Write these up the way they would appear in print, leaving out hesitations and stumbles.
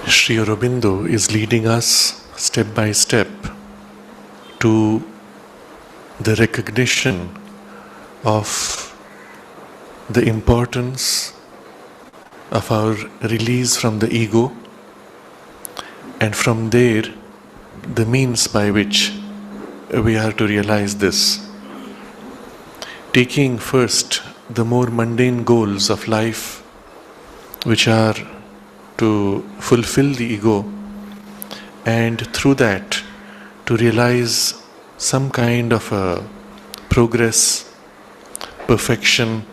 Sri Aurobindo is leading us step by step to the recognition of the importance of our release from the ego, and from there the means by which we are to realize this. Taking first the more mundane goals of life, which are to fulfill the ego, and through that to realize some kind of a progress, perfection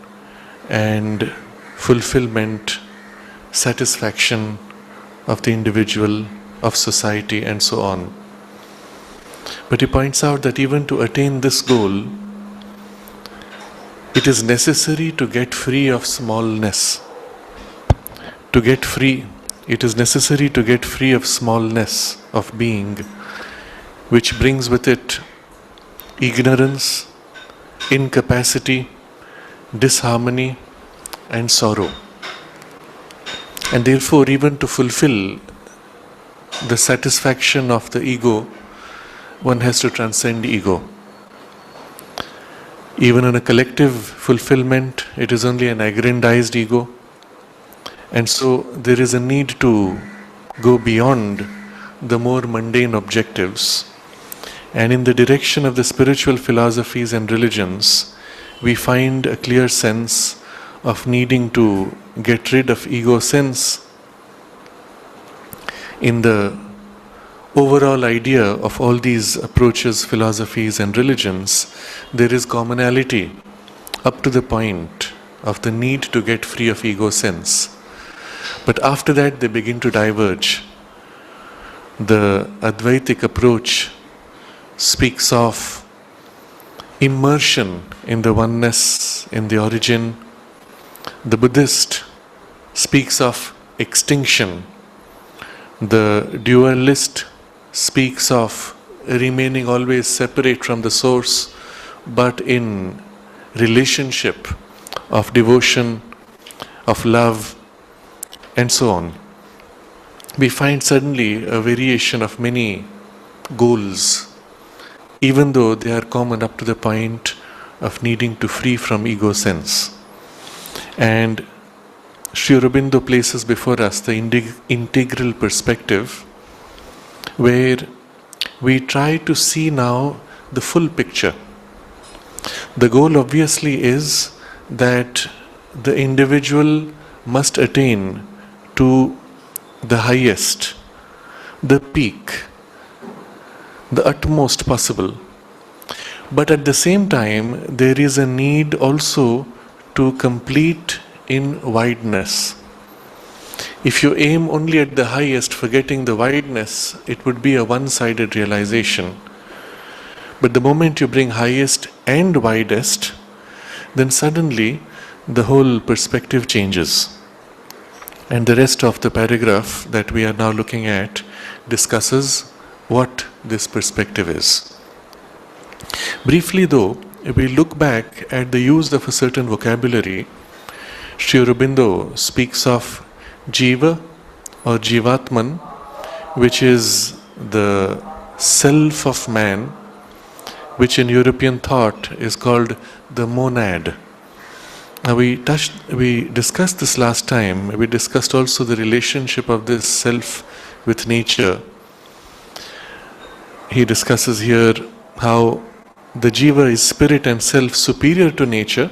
and fulfillment, satisfaction of the individual, of society and so on. But he points out that even to attain this goal, it is necessary to get free of smallness. To get free, it is necessary to get free of smallness of being, which brings with it ignorance, incapacity, disharmony and sorrow. And therefore, even to fulfill the satisfaction of the ego, one has to transcend ego. Even in a collective fulfillment, it is only an aggrandized ego. And so there is a need to go beyond the more mundane objectives. And in the direction of the spiritual philosophies and religions, we find a clear sense of needing to get rid of ego sense. In the overall idea of all these approaches, philosophies and religions, there is commonality up to the point of the need to get free of ego sense. But after that they begin to diverge. The Advaitic approach speaks of immersion in the oneness, in the origin. The Buddhist speaks of extinction. The dualist speaks of remaining always separate from the source, but in relationship of devotion, of love, and so on. We find suddenly a variation of many goals, even though they are common up to the point of needing to free from ego sense. And Sri Aurobindo places before us the integral perspective, where we try to see now the full picture. The goal obviously is that the individual must attain to the highest, the peak, the utmost possible. But at the same time, there is a need also to complete in wideness. If you aim only at the highest, forgetting the wideness, it would be a one-sided realization. But the moment you bring highest and widest, then suddenly the whole perspective changes. And the rest of the paragraph that we are now looking at discusses what this perspective is. Briefly though, if we look back at the use of a certain vocabulary, Sri Aurobindo speaks of Jiva or Jivatman, which is the self of man, which in European thought is called the monad. Now we discussed this last time. We discussed also the relationship of this self with nature. He discusses here how the jiva is spirit and self superior to nature,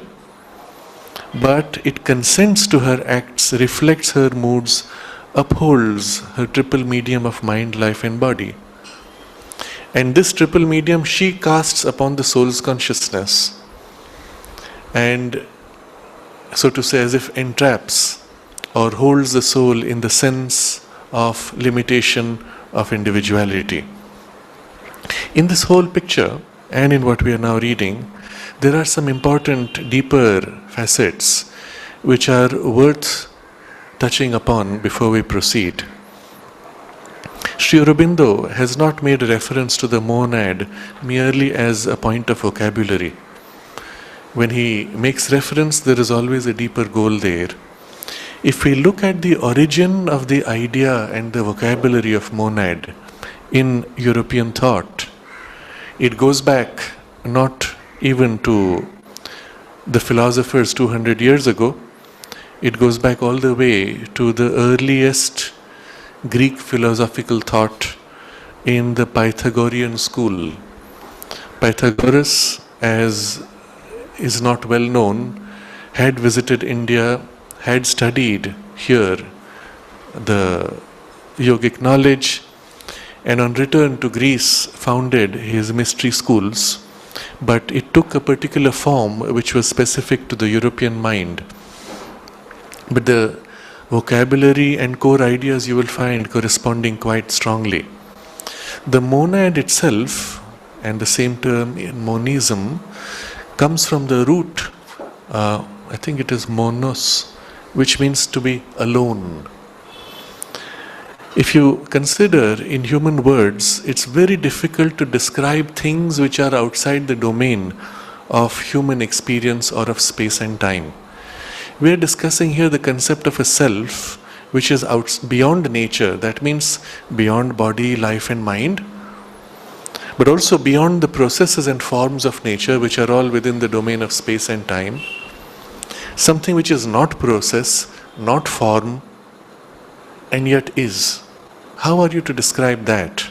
but it consents to her acts, reflects her moods, upholds her triple medium of mind, life and body. And this triple medium she casts upon the soul's consciousness, and so to say, as if entraps or holds the soul in the sense of limitation of individuality. In this whole picture, and in what we are now reading, there are some important, deeper facets which are worth touching upon before we proceed. Sri Aurobindo has not made reference to the monad merely as a point of vocabulary. When he makes reference, there is always a deeper goal there. If we look at the origin of the idea and the vocabulary of monad in European thought, it goes back not even to the philosophers 200 years ago. It goes back all the way to the earliest Greek philosophical thought in the Pythagorean school. Pythagoras, as is not well known, had visited India, had studied here the yogic knowledge, and on return to Greece founded his mystery schools. But it took a particular form which was specific to the European mind. But the vocabulary and core ideas you will find corresponding quite strongly. The monad itself, and the same term in monism, comes from the root, I think it is monos, which means to be alone. If you consider in human words, it's very difficult to describe things which are outside the domain of human experience or of space and time. We are discussing here the concept of a self which is beyond nature, that means beyond body, life and mind, but also beyond the processes and forms of nature which are all within the domain of space and time. Something which is not process, not form, and yet is. How are you to describe that?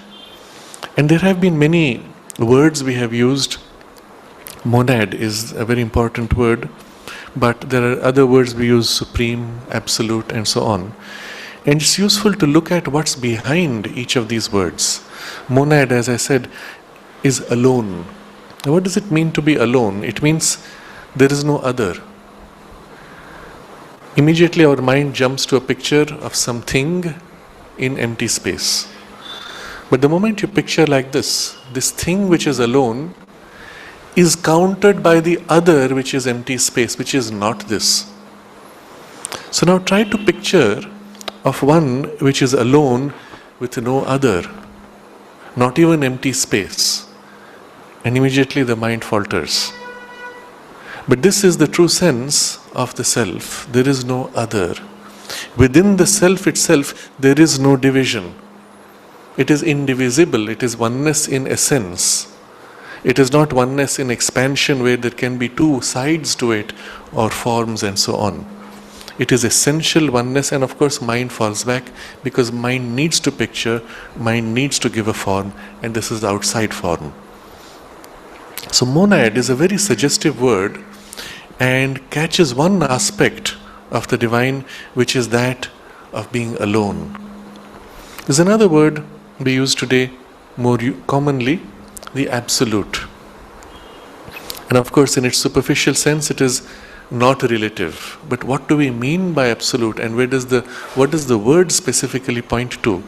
And there have been many words we have used. Monad is a very important word, but there are other words we use: supreme, absolute, and so on. And it's useful to look at what's behind each of these words. Monad, as I said, is alone. Now, what does it mean to be alone? It means there is no other. Immediately our mind jumps to a picture of something in empty space. But the moment you picture like this thing which is alone is countered by the other which is empty space, which is not this. So now try to picture of one which is alone with no other, not even empty space, and immediately the mind falters. But this is the true sense of the self. There is no other. Within the self itself, there is no division. It is indivisible. It is oneness in essence. It is not oneness in expansion where there can be two sides to it or forms and so on. It is essential oneness, and of course mind falls back because mind needs to picture, mind needs to give a form, and this is the outside form. So monad is a very suggestive word and catches one aspect of the divine, which is that of being alone. There's another word we use today more commonly, the absolute. And of course, in its superficial sense, it is not relative. But what do we mean by absolute, and what does the word specifically point to?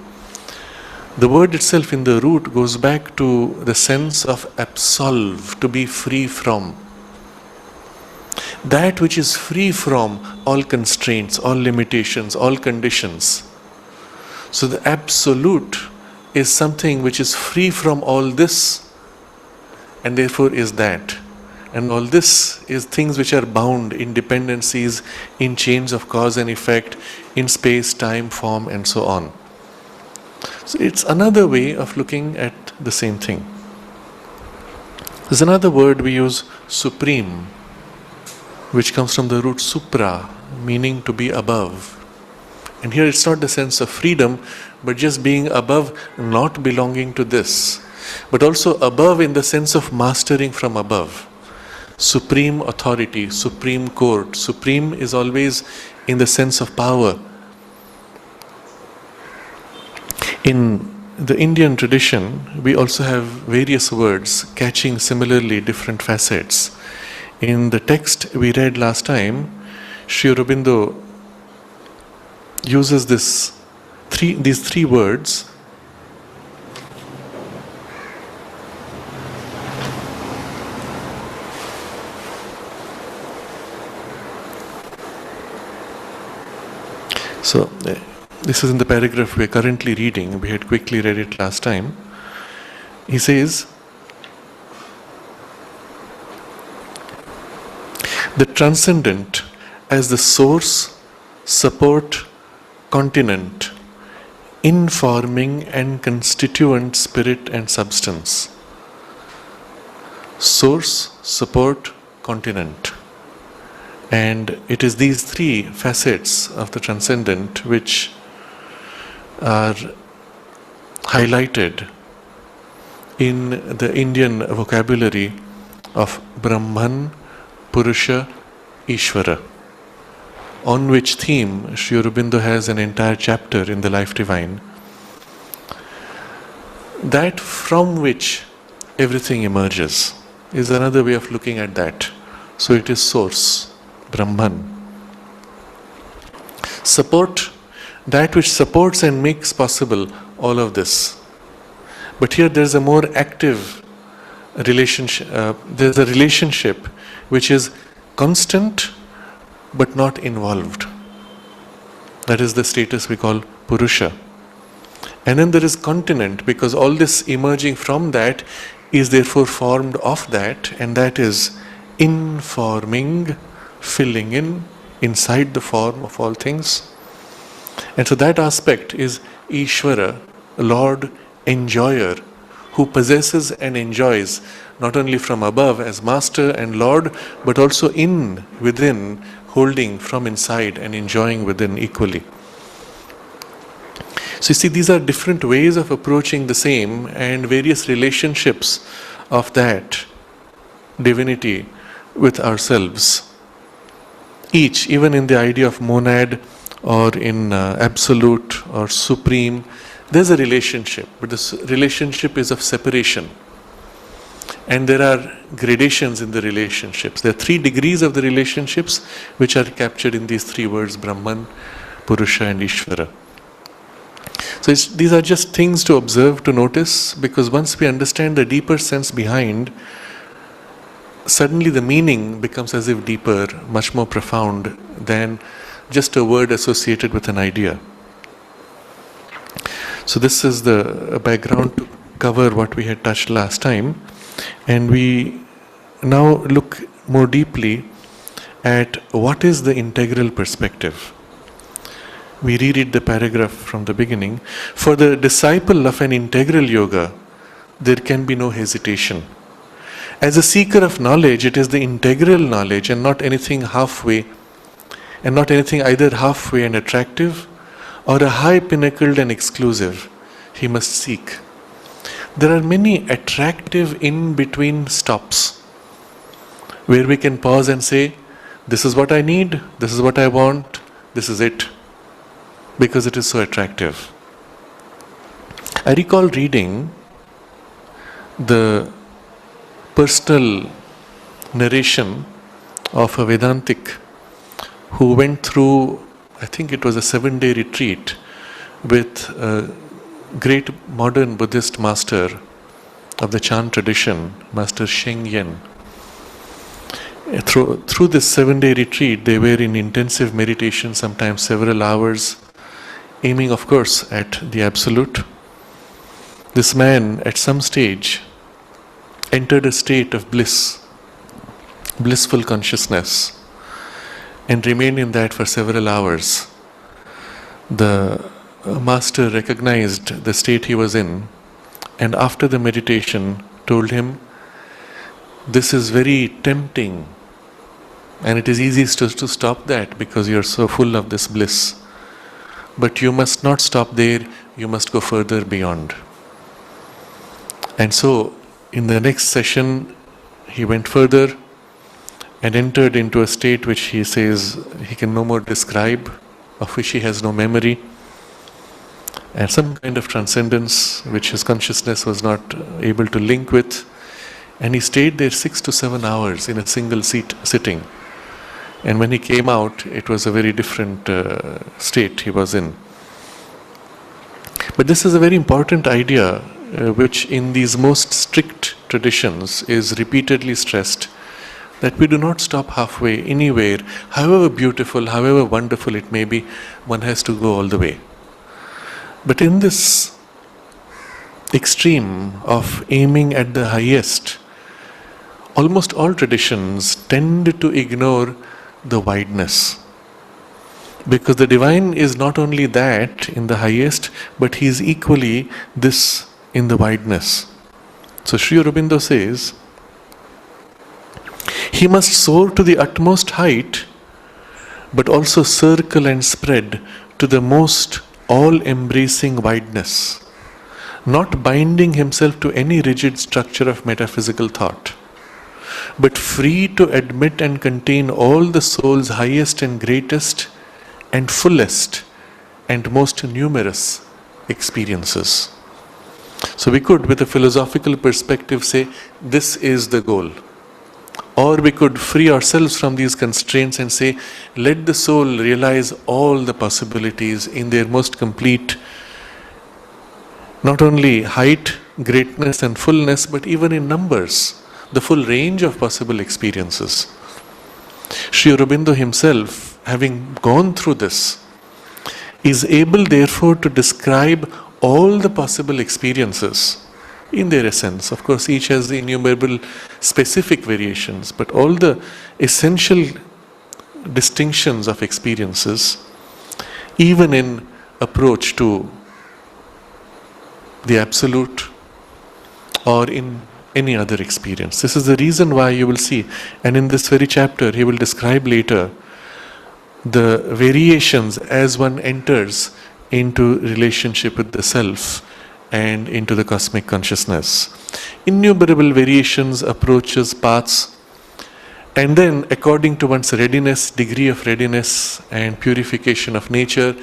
The word itself in the root goes back to the sense of absolve, to be free from. that which is free from all constraints, all limitations, all conditions. So the absolute is something which is free from all this, and therefore is that. And all this is things which are bound in dependencies, in chains of cause and effect, in space, time, form, and so on. So it's another way of looking at the same thing. There's another word we use, supreme, which comes from the root supra, meaning to be above. And here it's not the sense of freedom, but just being above, not belonging to this, but also above in the sense of mastering from above. Supreme authority, supreme court. Supreme is always in the sense of power. In the Indian tradition, we also have various words catching similarly different facets. In the text we read last time, Sri Aurobindo uses these three words. So, this is in the paragraph we are currently reading. We had quickly read it last time. He says, the Transcendent as the source, support, continent, informing and constituent spirit and substance. Source, support, continent. And it is these three facets of the Transcendent which are highlighted in the Indian vocabulary of Brahman, Purusha, Ishvara, on which theme Sri Aurobindo has an entire chapter in the Life Divine. That from which everything emerges is another way of looking at that. So it is source, Brahman. Support, that which supports and makes possible all of this. But here there is a more active relationship. There is a relationship which is constant but not involved. That is the status we call Purusha. And then there is continent, because all this emerging from that is therefore formed of that, and that is informing, filling in, inside the form of all things. And so that aspect is Ishvara, Lord, enjoyer, who possesses and enjoys not only from above as Master and Lord, but also within, holding from inside and enjoying within equally. So you see, these are different ways of approaching the same and various relationships of that divinity with ourselves. Each, even in the idea of monad or in absolute or supreme, there's a relationship, but this relationship is of separation. And there are gradations in the relationships. There are 3 degrees of the relationships which are captured in these 3 words, Brahman, Purusha and Ishvara. So these are just things to observe, to notice, because once we understand the deeper sense behind, suddenly the meaning becomes as if deeper, much more profound than just a word associated with an idea. So this is the background to cover what we had touched last time, and we now look more deeply at what is the integral perspective. We reread the paragraph from the beginning. For the disciple of an integral yoga, there can be no hesitation. As a seeker of knowledge, it is the integral knowledge and not anything halfway, and not anything either halfway and attractive or a high pinnacled and exclusive he must seek. There are many attractive in-between stops where we can pause and say, this is what I need, this is what I want, this is it, because it is so attractive. I recall reading the personal narration of a Vedantic who went through, I think it was a 7-day retreat with a great modern Buddhist master of the Chan tradition, Master Sheng Yen. Through this 7-day retreat, they were in intensive meditation, sometimes several hours, aiming, of course, at the Absolute. This man, at some stage, entered a state of bliss, blissful consciousness, and remained in that for several hours. The master recognized the state he was in, and after the meditation told him, "This is very tempting, and it is easy to stop that because you are so full of this bliss. But you must not stop there, you must go further beyond." And so, in the next session, he went further and entered into a state which he says he can no more describe, of which he has no memory, and some kind of transcendence which his consciousness was not able to link with. And he stayed there 6 to 7 hours in a single sitting. And when he came out, it was a very different state he was in. But this is a very important idea which in these most strict traditions is repeatedly stressed, that we do not stop halfway anywhere, however beautiful, however wonderful it may be, one has to go all the way. But in this extreme of aiming at the highest, almost all traditions tend to ignore the wideness. Because the divine is not only that in the highest, but he is equally this in the wideness. So Sri Aurobindo says, he must soar to the utmost height, but also circle and spread to the most all-embracing wideness, not binding himself to any rigid structure of metaphysical thought, but free to admit and contain all the soul's highest and greatest and fullest and most numerous experiences. So we could, with a philosophical perspective, say, this is the goal. Or we could free ourselves from these constraints and say, let the soul realize all the possibilities in their most complete, not only height, greatness and fullness, but even in numbers, the full range of possible experiences. Sri Aurobindo himself, having gone through this, is able therefore to describe all the possible experiences in their essence. Of course, each has innumerable specific variations, but all the essential distinctions of experiences, even in approach to the Absolute or in any other experience. This is the reason why you will see, and in this very chapter he will describe later the variations as one enters into relationship with the self and into the cosmic consciousness. Innumerable variations, approaches, paths, and then according to one's readiness, degree of readiness and purification of nature,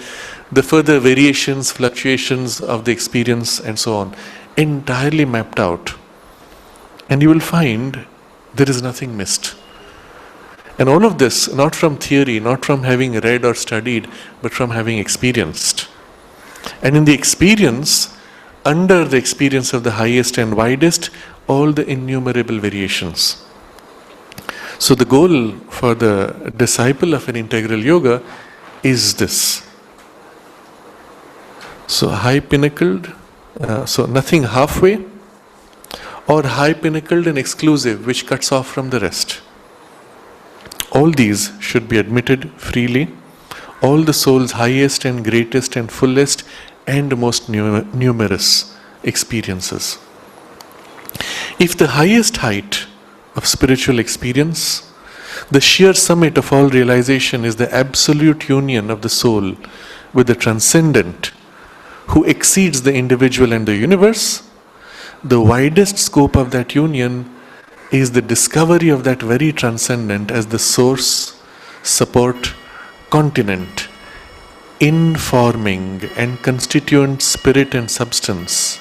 the further variations, fluctuations of the experience and so on, entirely mapped out. And you will find there is nothing missed. And all of this, not from theory, not from having read or studied, but from having experienced. And in the experience, under the experience of the highest and widest, all the innumerable variations. So the goal for the disciple of an integral yoga is this. So high pinnacled, so nothing halfway, or high pinnacled and exclusive, which cuts off from the rest. All these should be admitted freely, all the soul's highest and greatest and fullest and most numerous experiences. If the highest height of spiritual experience, the sheer summit of all realization, is the absolute union of the soul with the Transcendent, who exceeds the individual and the universe, the widest scope of that union is the discovery of that very Transcendent as the source, support, continent, informing and constituent spirit and substance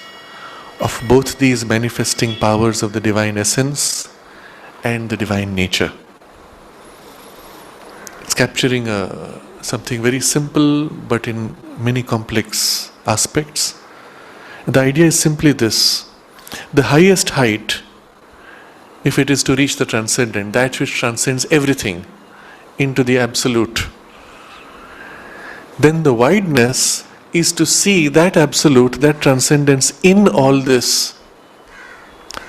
of both these manifesting powers of the divine essence and the divine nature. It's capturing something very simple but in many complex aspects. The idea is simply this: the highest height if it is to reach the transcendent, that which transcends everything into the absolute, then the wideness is to see that absolute, that transcendence in all this,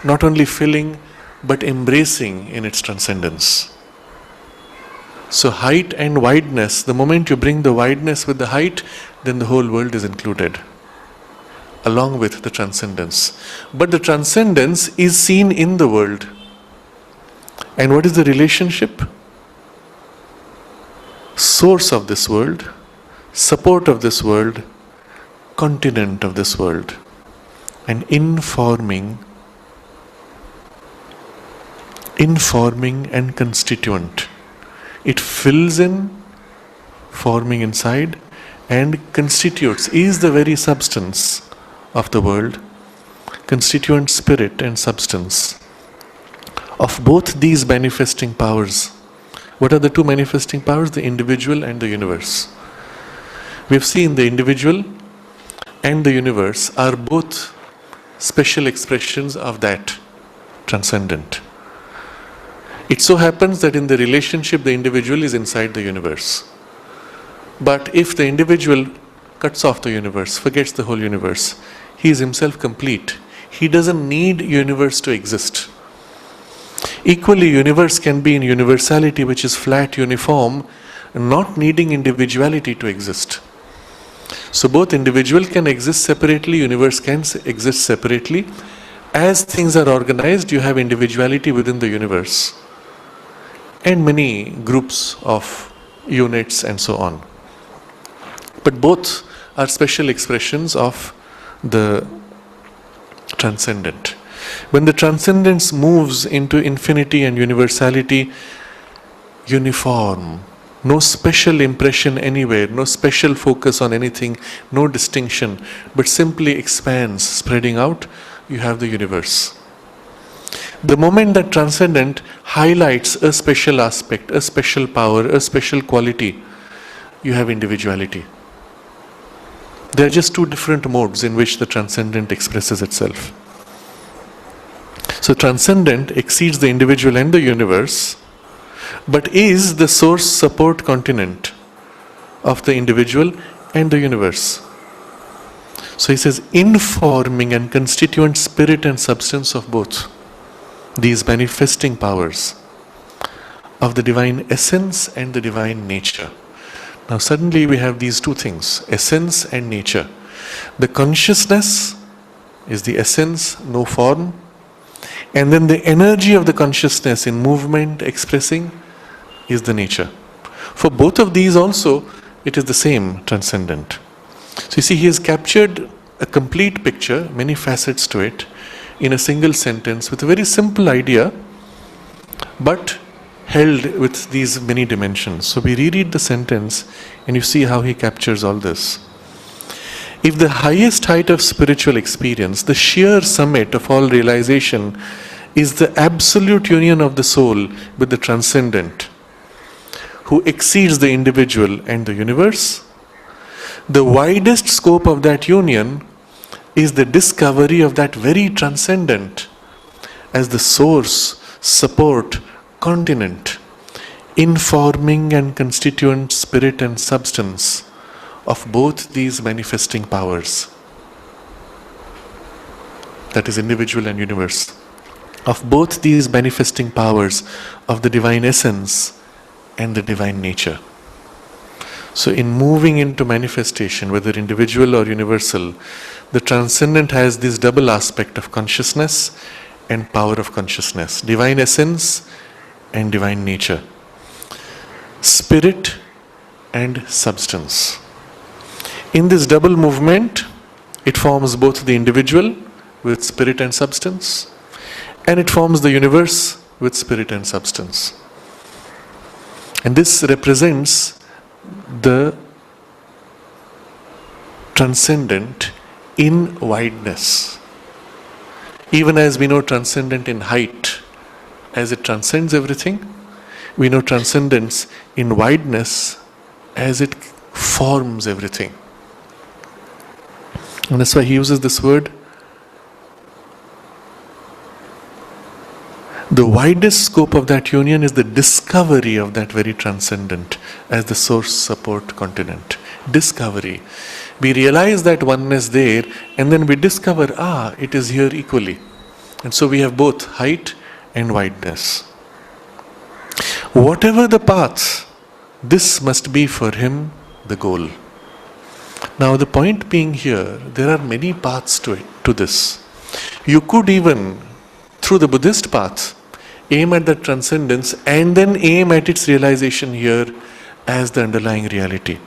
not only filling but embracing in its transcendence. So height and wideness, the moment you bring the wideness with the height, then the whole world is included, along with the transcendence. But the transcendence is seen in the world. And what is the relationship? Source of this world, support of this world, continent of this world, and informing and constituent. It fills in, forming inside, and constitutes, is the very substance of the world, constituent spirit and substance of both these manifesting powers. What are the two manifesting powers? The individual and the universe. We have seen the individual and the universe are both special expressions of that transcendent. It so happens that in the relationship, the individual is inside the universe. But if the individual cuts off the universe, forgets the whole universe, he is himself complete. He doesn't need universe to exist. Equally, universe can be in universality, which is flat, uniform, not needing individuality to exist. So both individual can exist separately, universe can exist separately. As things are organized, you have individuality within the universe, and many groups of units and so on. But both are special expressions of the transcendent. When the transcendence moves into infinity and universality, uniform, no special impression anywhere, no special focus on anything, no distinction, but simply expands, spreading out, you have the universe. The moment that transcendent highlights a special aspect, a special power, a special quality, you have individuality. There are just two different modes in which the transcendent expresses itself. So transcendent exceeds the individual and the universe, but is the source, support, continent of the individual and the universe. So he says, informing and constituent spirit and substance of both these manifesting powers of the divine essence and the divine nature. Now suddenly we have these two things, essence and nature. The consciousness is the essence, no form, and then the energy of the consciousness in movement, expressing, is the nature. For both of these also, it is the same transcendent. So you see, he has captured a complete picture, many facets to it, in a single sentence with a very simple idea, but held with these many dimensions. So we reread the sentence and you see how he captures all this. If the highest height of spiritual experience, the sheer summit of all realization, is the absolute union of the soul with the transcendent, who exceeds the individual and the universe, the widest scope of that union is the discovery of that very transcendent as the source, support, continent, informing and constituent spirit and substance of both these manifesting powers. That is individual and universe. Of both these manifesting powers of the divine essence and the divine nature. So in moving into manifestation, whether individual or universal, the transcendent has this double aspect of consciousness and power of consciousness, divine essence and divine nature, spirit and substance. In this double movement, it forms both the individual with spirit and substance, and it forms the universe with spirit and substance. And this represents the transcendent in wideness. Even as we know transcendent in height, as it transcends everything, we know transcendence in wideness as it forms everything. And that's why he uses this word. The widest scope of that union is the discovery of that very transcendent as the source, support, continent. Discovery. We realize that oneness there, and then we discover, it is here equally. And so we have both height and wideness. Whatever the path, this must be for him the goal. Now the point being here, there are many paths to this. You could even, through the Buddhist path, aim at the transcendence and then aim at its realization here as the underlying reality.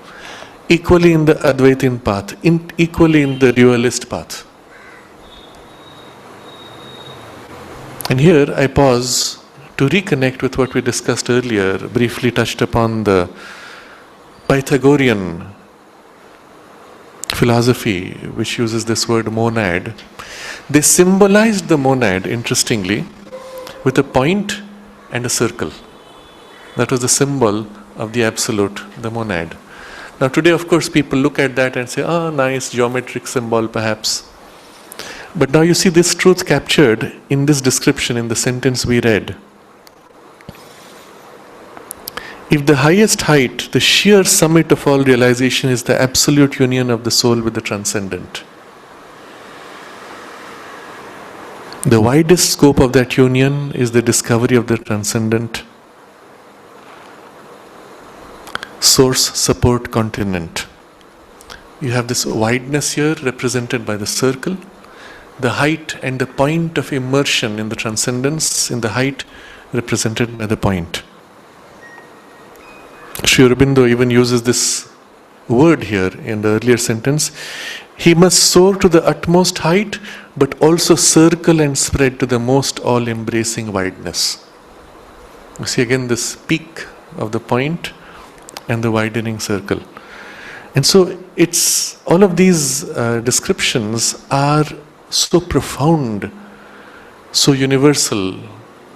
Equally in the Advaitin path, equally in the dualist path. And here I pause to reconnect with what we discussed earlier, briefly touched upon the Pythagorean philosophy, which uses this word monad. They symbolized the monad, interestingly, with a point and a circle. That was the symbol of the absolute, the monad. Now today, of course, people look at that and say, nice geometric symbol perhaps. But now you see this truth captured in this description, in the sentence we read. If the highest height, the sheer summit of all realization is the absolute union of the soul with the transcendent, the widest scope of that union is the discovery of the transcendent, source, support, continent. You have this wideness here represented by the circle, the height and the point of immersion in the transcendence, in the height represented by the point. Sri Aurobindo even uses this word here in the earlier sentence. He must soar to the utmost height, but also circle and spread to the most all-embracing wideness. You see again this peak of the point and the widening circle. And so it's all of these descriptions are so profound, so universal,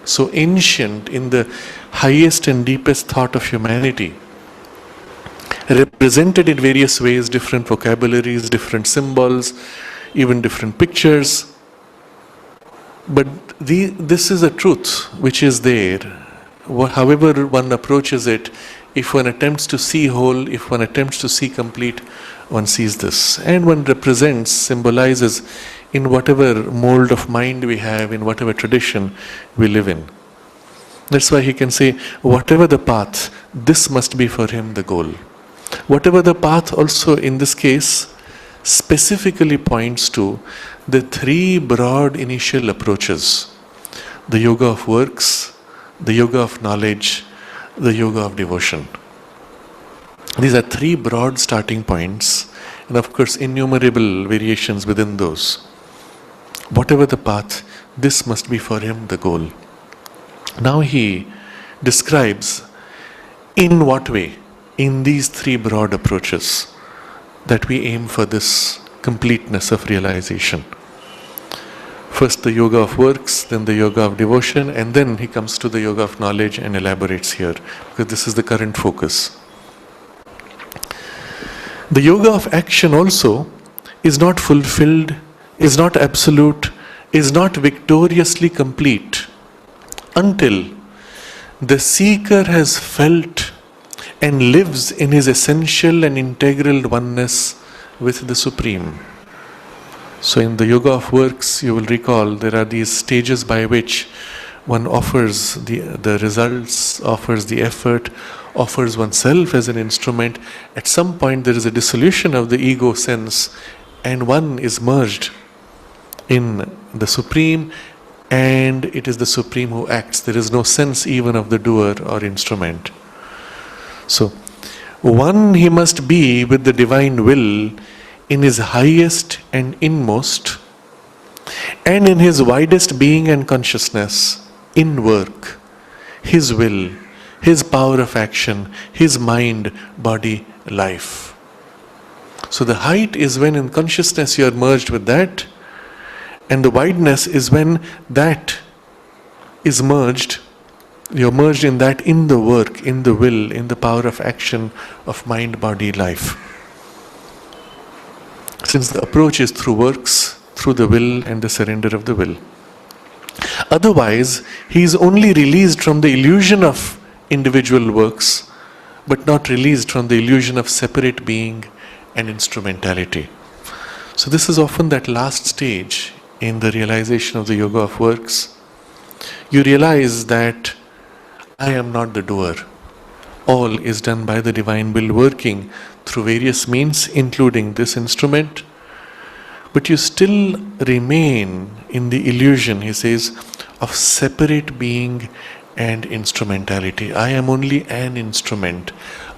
so ancient in the highest and deepest thought of humanity, represented in various ways, different vocabularies, different symbols, even different pictures. But this is a truth which is there. However one approaches it, if one attempts to see whole, if one attempts to see complete, one sees this. And one represents, symbolizes in whatever mold of mind we have, in whatever tradition we live in. That's why he can say, whatever the path, this must be for him the goal. Whatever the path also in this case specifically points to the three broad initial approaches: the yoga of works, the yoga of knowledge, the yoga of devotion. These are three broad starting points, and of course innumerable variations within those. Whatever the path, this must be for him the goal. Now he describes in what way, in these three broad approaches, that we aim for this completeness of realization. First the yoga of works, then the yoga of devotion, and then he comes to the yoga of knowledge and elaborates here, because this is the current focus. The yoga of action also is not fulfilled, is not absolute, is not victoriously complete until the seeker has felt and lives in his essential and integral oneness with the Supreme. So in the yoga of works, you will recall there are these stages by which one offers the results, offers the effort, offers oneself as an instrument. At some point there is a dissolution of the ego sense and one is merged in the Supreme, and it is the Supreme who acts. There is no sense even of the doer or instrument. So, one he must be with the divine will in his highest and inmost, and in his widest being and consciousness, in work, his will, his power of action, his mind, body, life. So the height is when in consciousness you are merged with that, and the wideness is when that is merged, you're merged in that, in the work, in the will, in the power of action of mind, body, life. Since the approach is through works, through the will and the surrender of the will. Otherwise, he is only released from the illusion of individual works, but not released from the illusion of separate being and instrumentality. So this is often that last stage in the realization of the yoga of works. You realize that I am not the doer. All is done by the divine will working through various means, including this instrument. But you still remain in the illusion, he says, of separate being and instrumentality. I am only an instrument.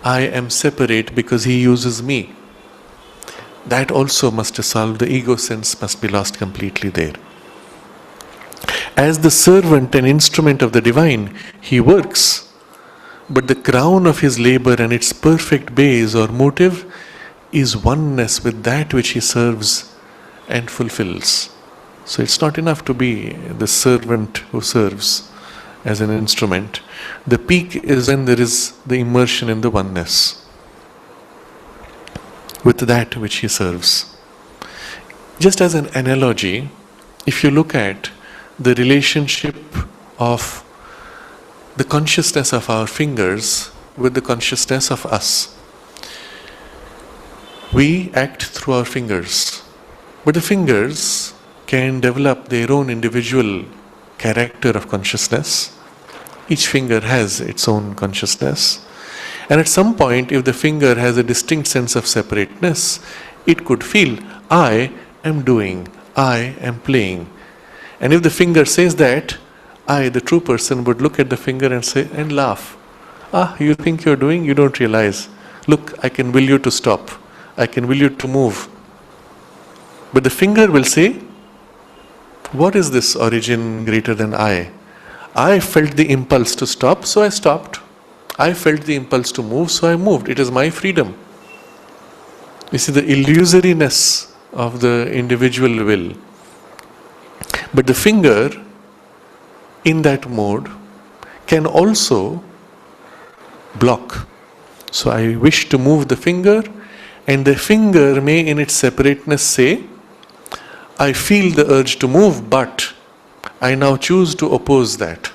I am separate because he uses me. That also must dissolve. The ego sense must be lost completely there. As the servant and instrument of the divine, he works, but the crown of his labor and its perfect base or motive is oneness with that which he serves and fulfills. So it's not enough to be the servant who serves as an instrument. The peak is when there is the immersion in the oneness with that which he serves. Just as an analogy, if you look at the relationship of the consciousness of our fingers with the consciousness of us. We act through our fingers, but the fingers can develop their own individual character of consciousness. Each finger has its own consciousness. And at some point, if the finger has a distinct sense of separateness, it could feel, I am doing, I am playing. And if the finger says that, I, the true person, would look at the finger and say, and laugh. You think you're doing? You don't realize. Look, I can will you to stop. I can will you to move. But the finger will say, what is this origin greater than I? I felt the impulse to stop, so I stopped. I felt the impulse to move, so I moved. It is my freedom. You see the illusoriness of the individual will. But the finger, in that mode, can also block. So I wish to move the finger, and the finger may in its separateness say, I feel the urge to move, but I now choose to oppose that.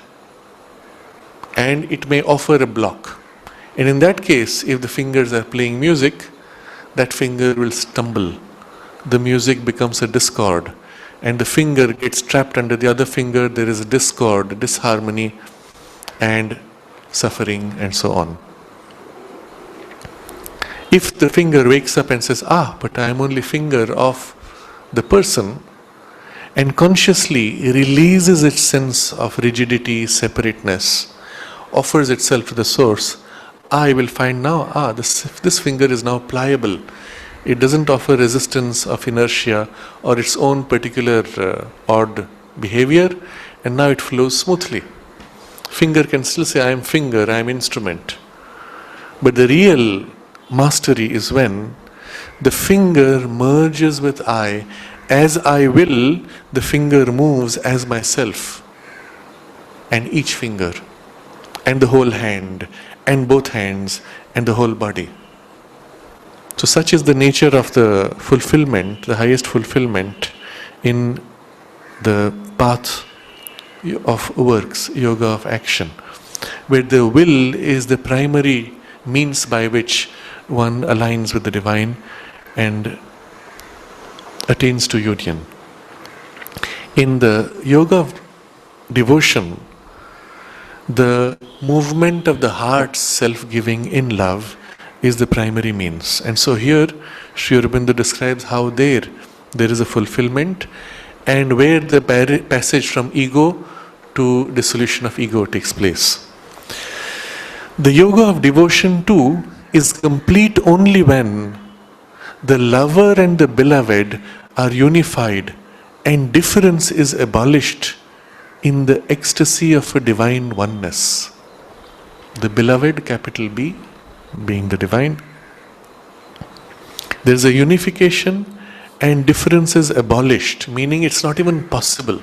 And it may offer a block. And in that case, if the fingers are playing music, that finger will stumble. The music becomes a discord. And the finger gets trapped under the other finger. There is a discord, disharmony, and suffering, and so on. If the finger wakes up and says, but I am only finger of the person, and consciously releases its sense of rigidity, separateness, offers itself to the source, I will find now, this finger is now pliable. It doesn't offer resistance of inertia or its own particular odd behavior, and now it flows smoothly. Finger can still say, I am finger, I am instrument. But the real mastery is when the finger merges with I. As I will, the finger moves as myself. And each finger, and the whole hand, and both hands, and the whole body. So such is the nature of the fulfillment, the highest fulfillment in the path of works, yoga of action, where the will is the primary means by which one aligns with the divine and attains to union. In the yoga of devotion, the movement of the heart's self-giving in love is the primary means. And so here, Sri Aurobindo describes how there is a fulfillment, and where the passage from ego to dissolution of ego takes place. The yoga of devotion too is complete only when the lover and the beloved are unified and difference is abolished in the ecstasy of a divine oneness. The beloved, capital B, being the divine. There is a unification and difference is abolished, meaning it's not even possible.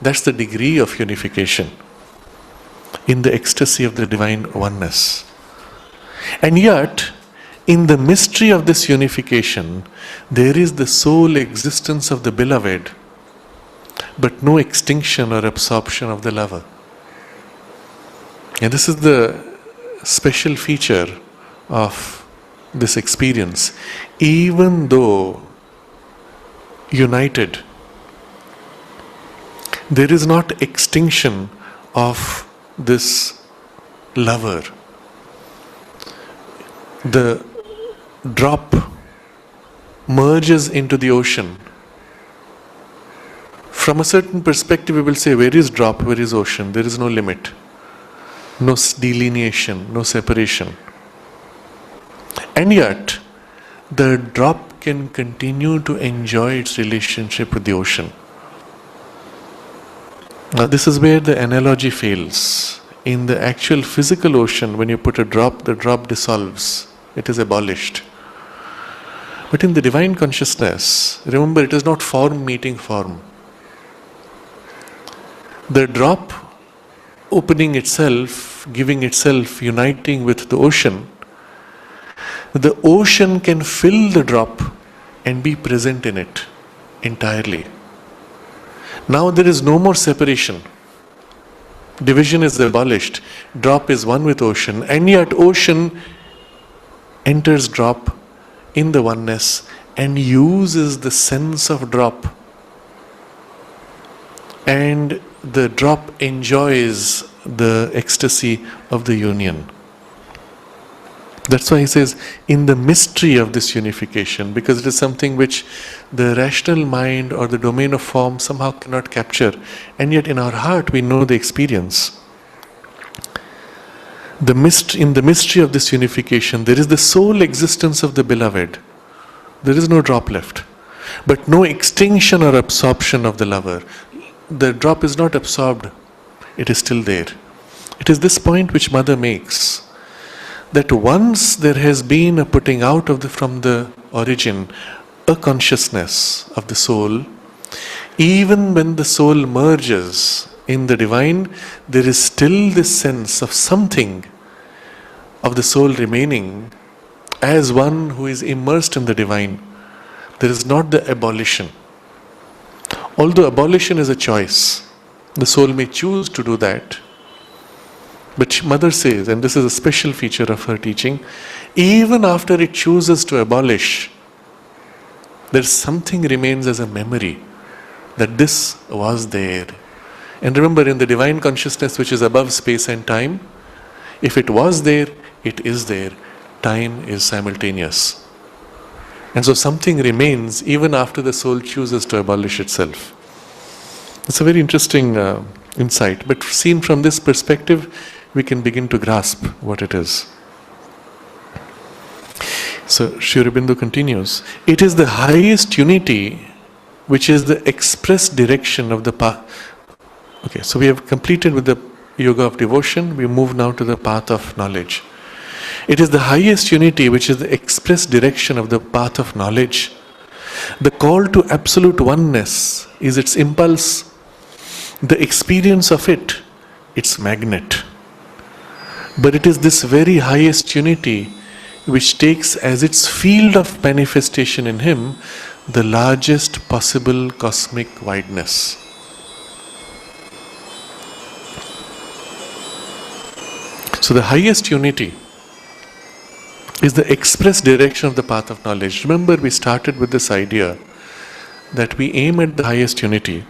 That's the degree of unification in the ecstasy of the divine oneness. And yet, in the mystery of this unification, there is the sole existence of the beloved, but no extinction or absorption of the lover. And this is the special feature of this experience. Even though united, there is not extinction of this lover. The drop merges into the ocean. From a certain perspective, we will say, where is drop, where is ocean? There is no limit, no delineation, no separation. And yet, the drop can continue to enjoy its relationship with the ocean. Now, this is where the analogy fails. In the actual physical ocean, when you put a drop, the drop dissolves. It is abolished. But in the divine consciousness, remember, it is not form meeting form. The drop opening itself, giving itself, uniting with the ocean can fill the drop and be present in it entirely. Now there is no more separation. Division is abolished. Drop is one with ocean, and yet ocean enters drop in the oneness and uses the sense of drop. And the drop enjoys the ecstasy of the union. That's why he says, in the mystery of this unification, because it is something which the rational mind or the domain of form somehow cannot capture, and yet in our heart we know the experience. In the mystery of this unification, there is the sole existence of the beloved. There is no drop left, but no extinction or absorption of the lover. The drop is not absorbed, it is still there. It is this point which Mother makes, that once there has been a putting out from the origin, a consciousness of the soul, even when the soul merges in the divine, there is still this sense of something of the soul remaining as one who is immersed in the divine. There is not the abolition. Although abolition is a choice, the soul may choose to do that. But Mother says, and this is a special feature of her teaching, even after it chooses to abolish, there's something remains as a memory that this was there. And remember, in the divine consciousness which is above space and time, if it was there, it is there. Time is simultaneous. And so something remains even after the soul chooses to abolish itself. It's a very interesting insight. But seen from this perspective, we can begin to grasp what it is. So Sri Aurobindo continues, it is the highest unity which is the express direction of the path. Okay, so we have completed with the yoga of devotion. We move now to the path of knowledge. It is the highest unity which is the express direction of the path of knowledge. The call to absolute oneness is its impulse. The experience of it, its magnet. But it is this very highest unity which takes as its field of manifestation in him the largest possible cosmic wideness. So the highest unity is the express direction of the path of knowledge. Remember, we started with this idea that we aim at the highest unity,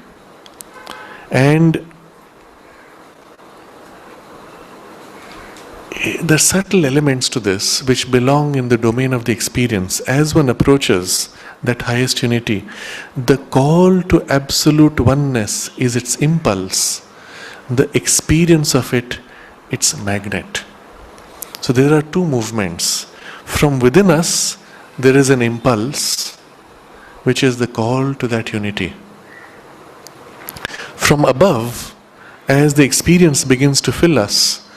and there are subtle elements to this which belong in the domain of the experience. As one approaches that highest unity, the call to absolute oneness is its impulse, the experience of it, its magnet. So there are two movements. From within us, there is an impulse which is the call to that unity. From above, as the experience begins to fill us,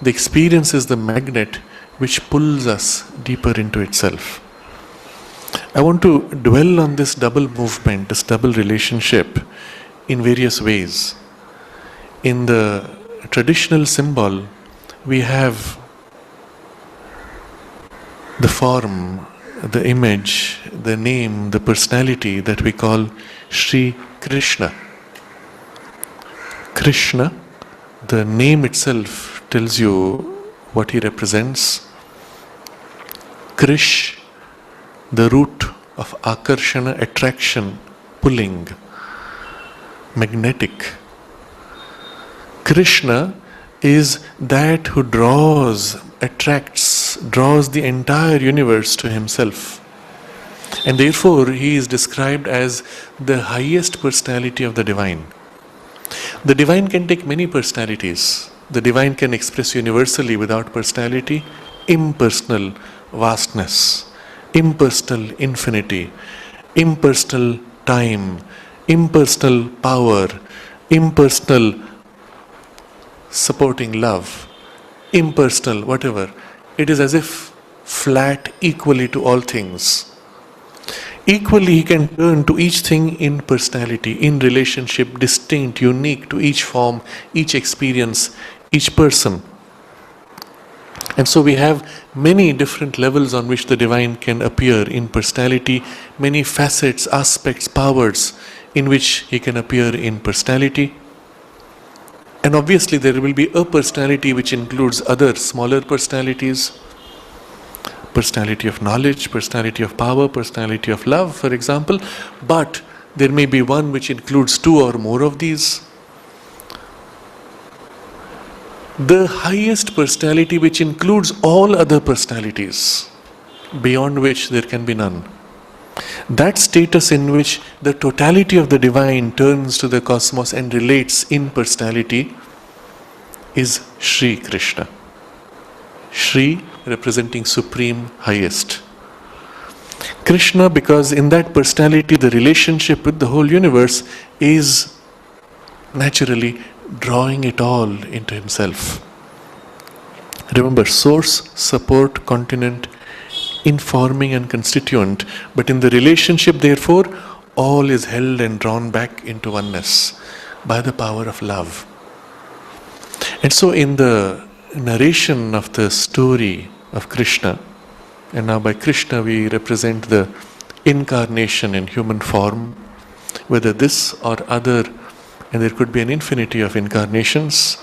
the experience is the magnet which pulls us deeper into itself. I want to dwell on this double movement, this double relationship in various ways. In the traditional symbol, we have the form, the image, the name, the personality that we call Sri Krishna. Krishna, the name itself tells you what he represents. Krish, the root of akarshana, attraction, pulling, magnetic. Krishna is that who attracts, draws the entire universe to himself. And therefore he is described as the highest personality of the divine. The divine can take many personalities. The divine can express universally without personality, impersonal vastness, impersonal infinity, impersonal time, impersonal power, impersonal supporting love, impersonal whatever. It is as if flat equally to all things. Equally, he can turn to each thing in personality, in relationship, distinct, unique to each form, each experience, each person. And so we have many different levels on which the divine can appear in personality, many facets, aspects, powers in which he can appear in personality. And obviously there will be a personality which includes other smaller personalities. Personality of knowledge, personality of power, personality of love, for example. But there may be one which includes two or more of these. The highest personality which includes all other personalities, beyond which there can be none. That status in which the totality of the divine turns to the cosmos and relates in personality is Sri Krishna. Sri representing supreme, highest. Krishna, because in that personality the relationship with the whole universe is naturally drawing it all into himself. Remember, source, support, continent, informing and constituent, but in the relationship therefore all is held and drawn back into oneness by the power of love. And so in the narration of the story of Krishna, and now by Krishna we represent the incarnation in human form, whether this or other, and there could be an infinity of incarnations,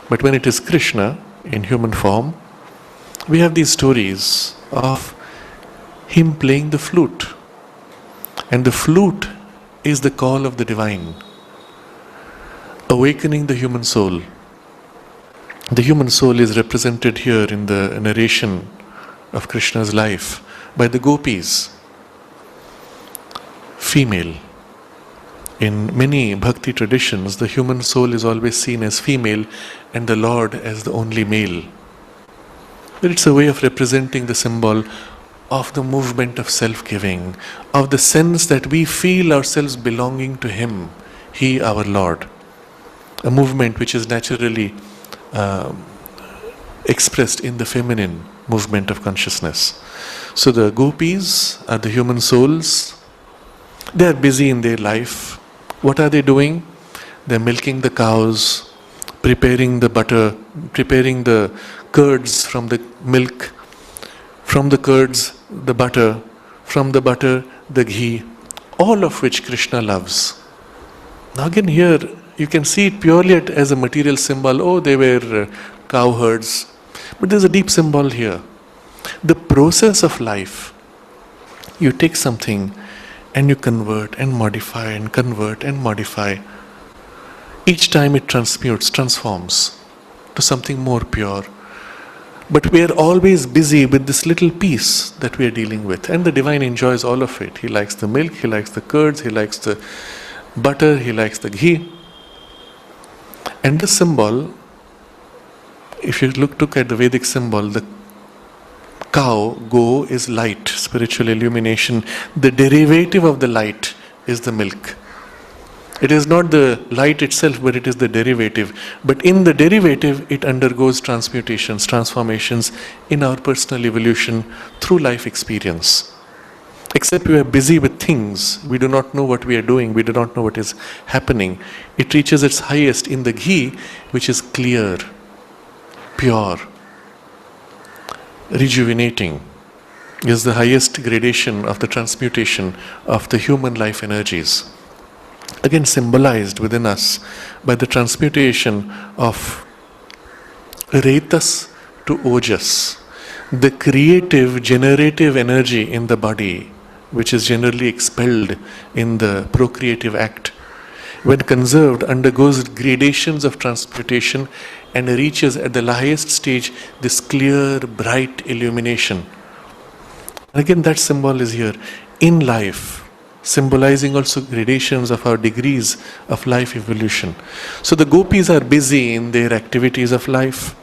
but when it is Krishna in human form, we have these stories of him playing the flute. And the flute is the call of the divine, awakening the human soul. The human soul is represented here in the narration of Krishna's life by the gopis, female. In many bhakti traditions, the human soul is always seen as female and the Lord as the only male. But it's a way of representing the symbol of the movement of self-giving, of the sense that we feel ourselves belonging to Him, He our Lord. A movement which is naturally expressed in the feminine movement of consciousness. So the gopis are the human souls. They are busy in their life. What are they doing? They are milking the cows, preparing the butter, preparing the curds from the milk, from the curds the butter, from the butter the ghee, all of which Krishna loves. Now again here you can see it purely as a material symbol. Oh, they were cowherds. But there's a deep symbol here. The process of life, you take something and you convert and modify and convert and modify. Each time it transforms to something more pure. But we are always busy with this little piece that we are dealing with. And the divine enjoys all of it. He likes the milk, he likes the curds, he likes the butter, he likes the ghee. And the symbol, if you look at the Vedic symbol, the cow, go, is light, spiritual illumination. The derivative of the light is the milk. It is not the light itself, but it is the derivative. But in the derivative, it undergoes transmutations, transformations in our personal evolution through life experience. Except we are busy with things, we do not know what we are doing, we do not know what is happening. It reaches its highest in the ghee, which is clear, pure, rejuvenating, is the highest gradation of the transmutation of the human life energies. again symbolized within us by the transmutation of Retas to Ojas, the creative, generative energy in the body, which is generally expelled in the procreative act, when conserved, undergoes gradations of transmutation and reaches at the highest stage this clear, bright illumination. Again, that symbol is here in life, symbolizing also gradations of our degrees of life evolution. So the gopis are busy in their activities of life,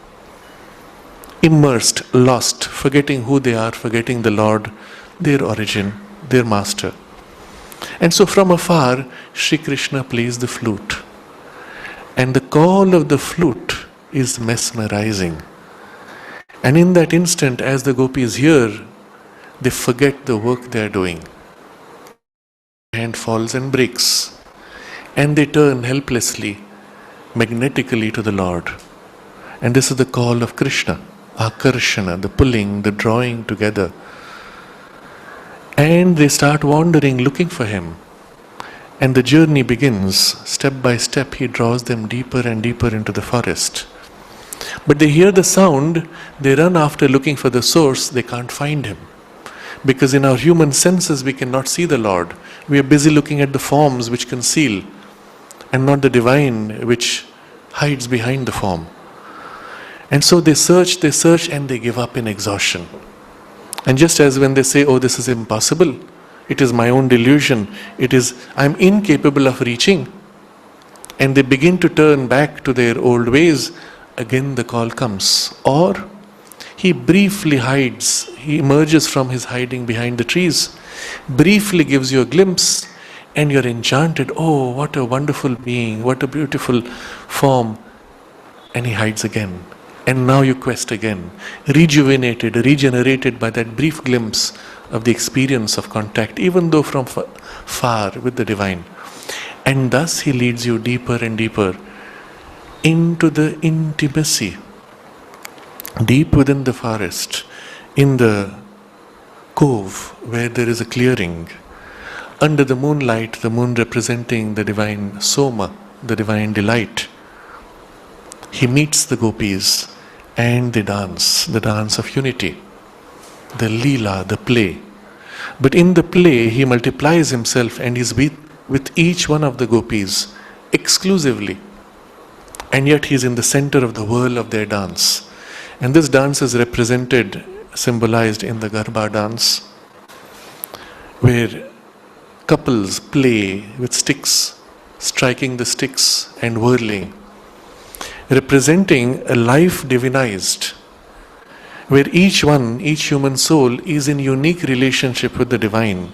immersed, lost, forgetting who they are, forgetting the Lord, their origin, their master. And so from afar, Sri Krishna plays the flute. And the call of the flute is mesmerizing. And in that instant, as the gopis hear, they forget the work they are doing. Hand falls and breaks. And they turn helplessly, magnetically to the Lord. And this is the call of Krishna, Akarshana, the pulling, the drawing together. And they start wandering, looking for him. And the journey begins. Step by step, he draws them deeper and deeper into the forest. But they hear the sound, they run after looking for the source, they can't find him. Because in our human senses, we cannot see the Lord. We are busy looking at the forms which conceal, and not the divine which hides behind the form. And so they search, and they give up in exhaustion. And just as when they say, oh, this is impossible, it is my own delusion, I'm incapable of reaching, and they begin to turn back to their old ways, again the call comes. Or he briefly hides, he emerges from his hiding behind the trees, briefly gives you a glimpse, and you're enchanted. Oh, what a wonderful being, what a beautiful form. And he hides again. And now you quest again, rejuvenated, regenerated by that brief glimpse of the experience of contact, even though from far with the divine. And thus he leads you deeper and deeper into the intimacy, deep within the forest, in the cove where there is a clearing, under the moonlight, the moon representing the divine Soma, the divine delight. He meets the gopis and they dance, the dance of unity, the leela, the play. But in the play, he multiplies himself and is with each one of the gopis exclusively. And yet he is in the center of the whirl of their dance. And this dance is represented, symbolized in the Garba dance, where couples play with sticks, striking the sticks and whirling, representing a life divinized, where each human soul is in unique relationship with the divine.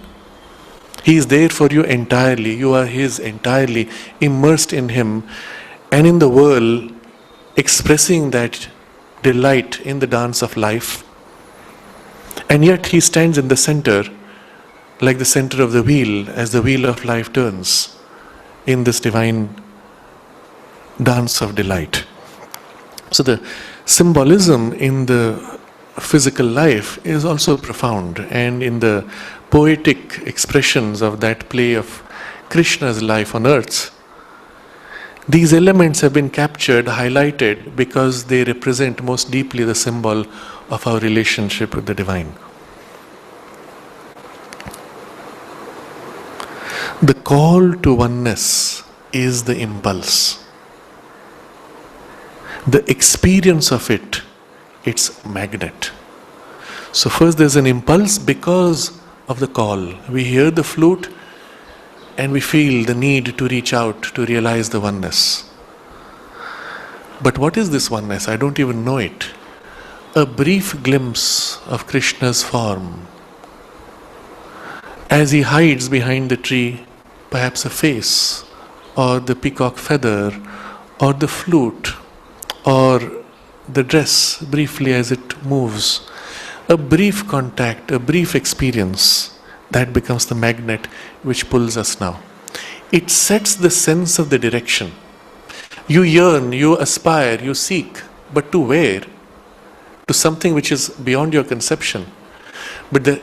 He is there for you entirely, you are his entirely, immersed in him, and in the world, expressing that delight in the dance of life. And yet he stands in the center, like the center of the wheel, as the wheel of life turns in this divine dance of delight. So the symbolism in the physical life is also profound, and in the poetic expressions of that play of Krishna's life on earth, these elements have been captured, highlighted, because they represent most deeply the symbol of our relationship with the divine. The call to oneness is the impulse. The experience of it, it's magnet. So first there's an impulse because of the call. We hear the flute and we feel the need to reach out to realize the oneness. But what is this oneness? I don't even know it. A brief glimpse of Krishna's form. As he hides behind the tree, perhaps a face, or the peacock feather, or the flute, or the dress briefly as it moves. A brief contact, a brief experience, that becomes the magnet which pulls us now. It sets the sense of the direction. You yearn, you aspire, you seek, but to where? To something which is beyond your conception. But the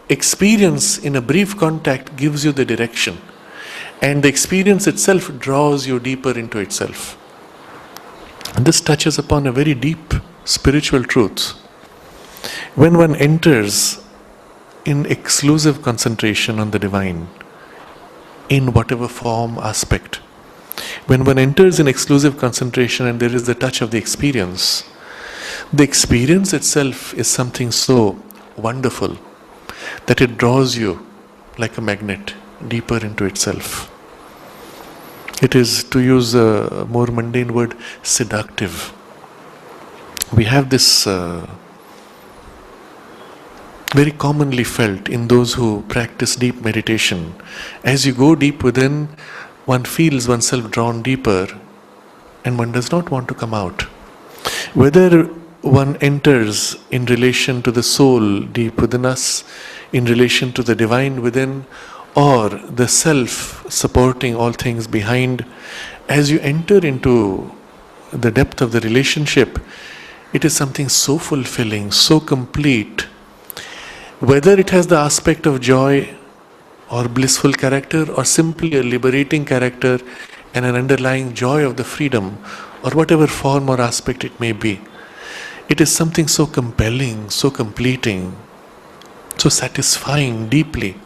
experience in a brief contact gives you the direction. And the experience itself draws you deeper into itself. And this touches upon a very deep spiritual truth. When one enters in exclusive concentration on the divine, in whatever form, aspect, when one enters in exclusive concentration and there is the touch of the experience itself is something so wonderful that it draws you like a magnet deeper into itself. It is, to use a more mundane word, seductive. We have this very commonly felt in those who practice deep meditation. As you go deep within, one feels oneself drawn deeper and one does not want to come out. Whether one enters in relation to the soul deep within us, in relation to the divine within, or the self supporting all things behind, as you enter into the depth of the relationship, it is something so fulfilling, so complete. Whether it has the aspect of joy or blissful character, or simply a liberating character and an underlying joy of the freedom, or whatever form or aspect it may be, it is something so compelling, so completing, so satisfying deeply,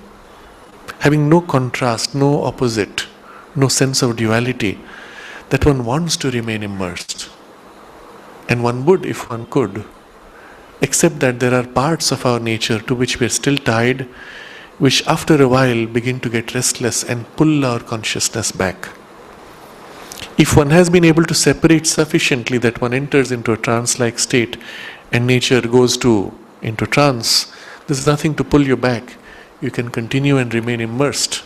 having no contrast, no opposite, no sense of duality, that one wants to remain immersed. And one would, if one could, except that there are parts of our nature to which we are still tied, which after a while begin to get restless and pull our consciousness back. If one has been able to separate sufficiently that one enters into a trance-like state and nature goes into trance, there is nothing to pull you back. You can continue and remain immersed.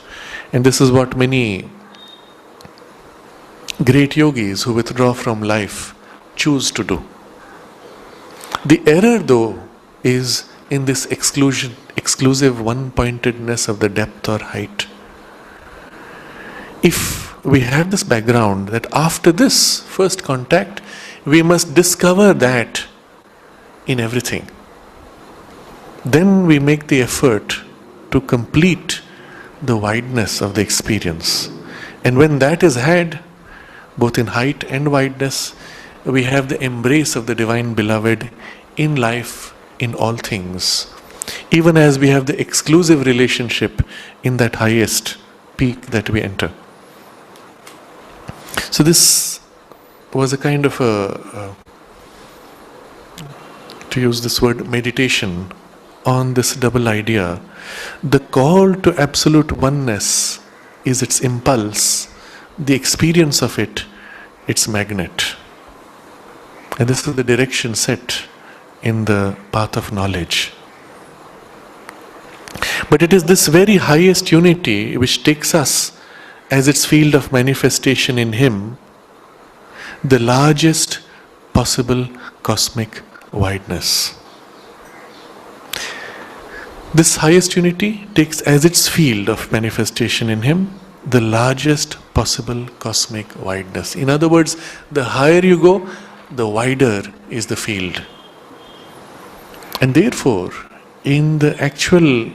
And this is what many great yogis who withdraw from life choose to do. The error, though, is in this exclusive one-pointedness of the depth or height. If we have this background that after this first contact, we must discover that in everything, then we make the effort to complete the wideness of the experience. And when that is had, both in height and wideness, we have the embrace of the divine beloved in life, in all things, even as we have the exclusive relationship in that highest peak that we enter. So this was a kind of to use this word, meditation on this double idea. The call to absolute oneness is its impulse, the experience of it, its magnet. And this is the direction set in the path of knowledge. But it is this very highest unity which takes us as its field of manifestation in Him, the largest possible cosmic wideness. This highest unity takes as its field of manifestation in Him the largest possible cosmic wideness. In other words, the higher you go, the wider is the field. And therefore, in the actual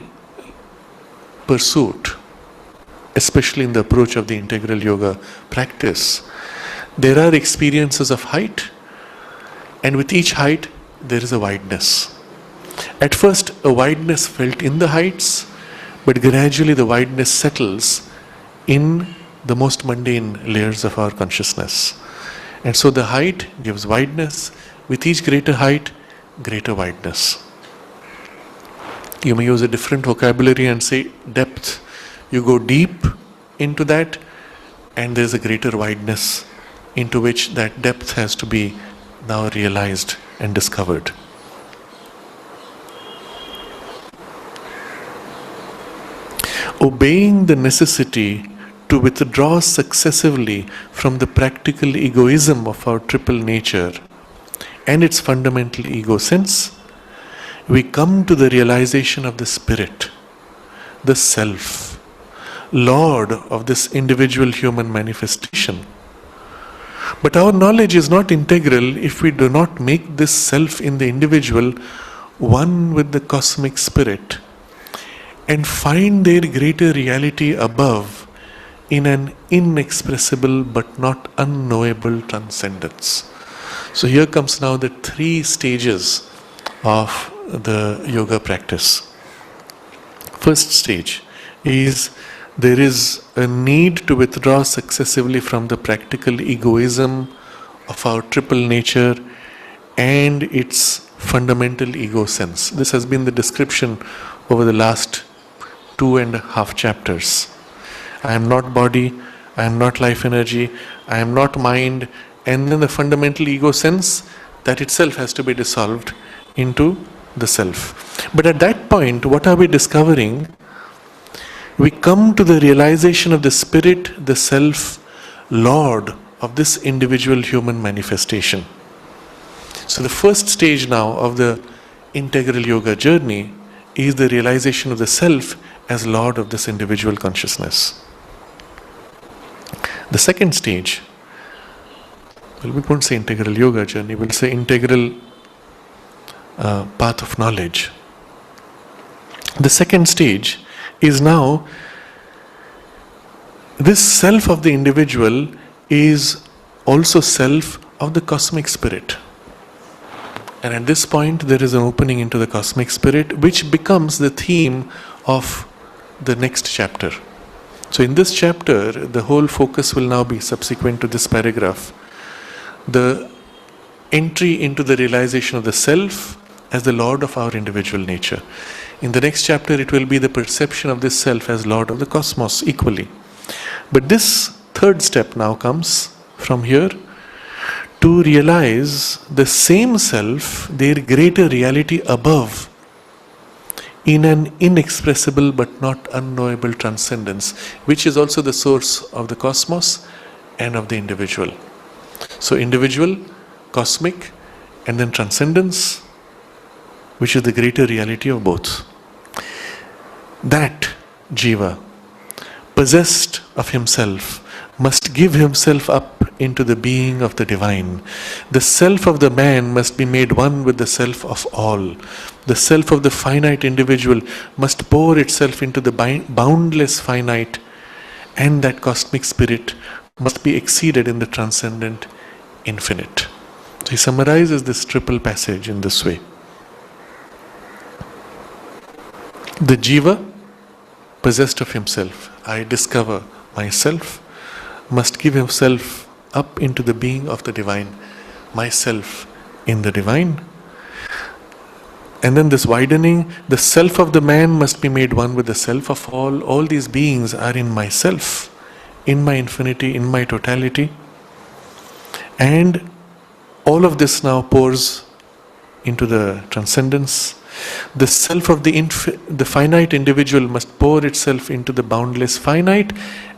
pursuit, especially in the approach of the integral yoga practice, there are experiences of height, and with each height there is a wideness. At first, a wideness felt in the heights, but gradually the wideness settles in the most mundane layers of our consciousness. And so the height gives wideness, with each greater height, greater wideness. You may use a different vocabulary and say depth. You go deep into that, and there is a greater wideness into which that depth has to be now realized and discovered. Obeying the necessity to withdraw successively from the practical egoism of our triple nature and its fundamental ego sense, we come to the realization of the Spirit, the Self, Lord of this individual human manifestation. But our knowledge is not integral if we do not make this Self in the individual one with the cosmic Spirit and find their greater reality above in an inexpressible but not unknowable transcendence. So here comes now the 3 stages of the yoga practice. First stage is there is a need to withdraw successively from the practical egoism of our triple nature and its fundamental ego sense. This has been the description over the last 2.5 chapters. I am not body, I am not life energy, I am not mind, and then the fundamental ego sense, that itself has to be dissolved into the self. But at that point, what are we discovering? We come to the realization of the spirit, the self, Lord of this individual human manifestation. So the first stage now of the integral yoga journey is the realization of the self as Lord of this individual consciousness. The second stage, well, we won't say integral yoga journey, we'll say integral path of knowledge. The second stage is now this self of the individual is also self of the cosmic spirit. And at this point there is an opening into the cosmic spirit, which becomes the theme of the next chapter. So in this chapter, the whole focus will now be, subsequent to this paragraph, the entry into the realization of the self as the Lord of our individual nature. In the next chapter, it will be the perception of this self as Lord of the cosmos equally. But this third step now comes from here to realize the same self, their greater reality above, in an inexpressible but not unknowable transcendence, which is also the source of the cosmos and of the individual. So individual, cosmic, and then transcendence, which is the greater reality of both. That jiva, possessed of himself, must give himself up into the being of the divine. The self of the man must be made one with the self of all. The self of the finite individual must pour itself into the boundless finite, and that cosmic spirit must be exceeded in the transcendent infinite. So he summarizes this triple passage in this way. The jiva, possessed of himself, I discover myself, must give himself up into the being of the divine, myself in the divine. And then this widening, the self of the man must be made one with the self of all. All these beings are in myself, in my infinity, in my totality. And all of this now pours into the transcendence. The self of the finite individual must pour itself into the boundless finite,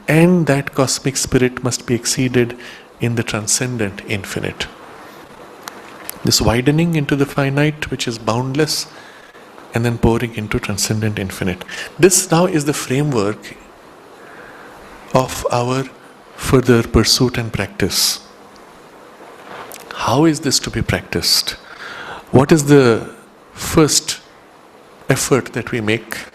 and that cosmic spirit must be exceeded in the transcendent infinite. This widening into the finite, which is boundless, and then pouring into transcendent infinite. This now is the framework of our further pursuit and practice. How is this to be practiced? What is the first effort that we make?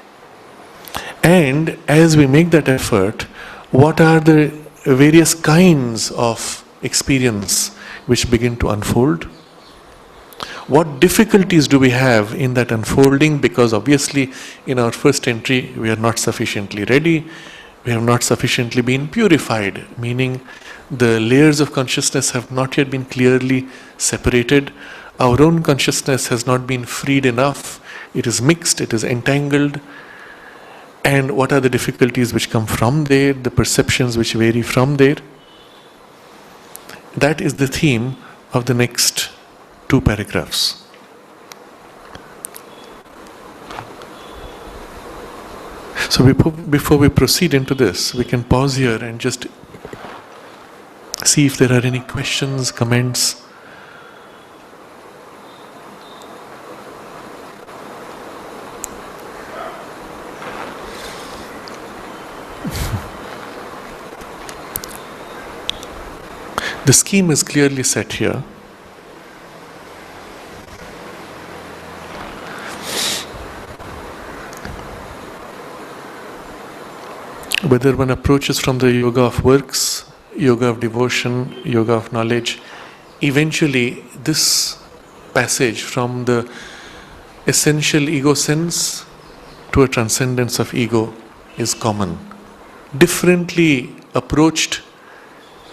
And as we make that effort, what are the various kinds of experience which begin to unfold? What difficulties do we have in that unfolding? Because obviously in our first entry we are not sufficiently ready, we have not sufficiently been purified, meaning the layers of consciousness have not yet been clearly separated. Our own consciousness has not been freed enough. It is mixed, it is entangled. And what are the difficulties which come from there, the perceptions which vary from there? That is the theme of the next 2 paragraphs. So before we proceed into this, we can pause here and just see if there are any questions, comments. The scheme is clearly set here. Whether one approaches from the yoga of works, yoga of devotion, yoga of knowledge, eventually this passage from the essential ego sense to a transcendence of ego is common. Differently approached,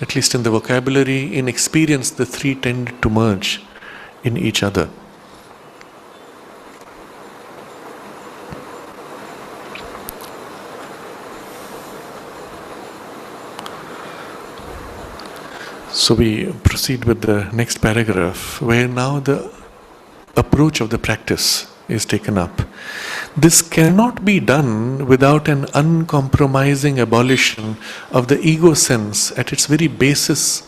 at least in the vocabulary, in experience, the three tend to merge in each other. So we proceed with the next paragraph, where now the approach of the practice is taken up. This cannot be done without an uncompromising abolition of the ego sense at its very basis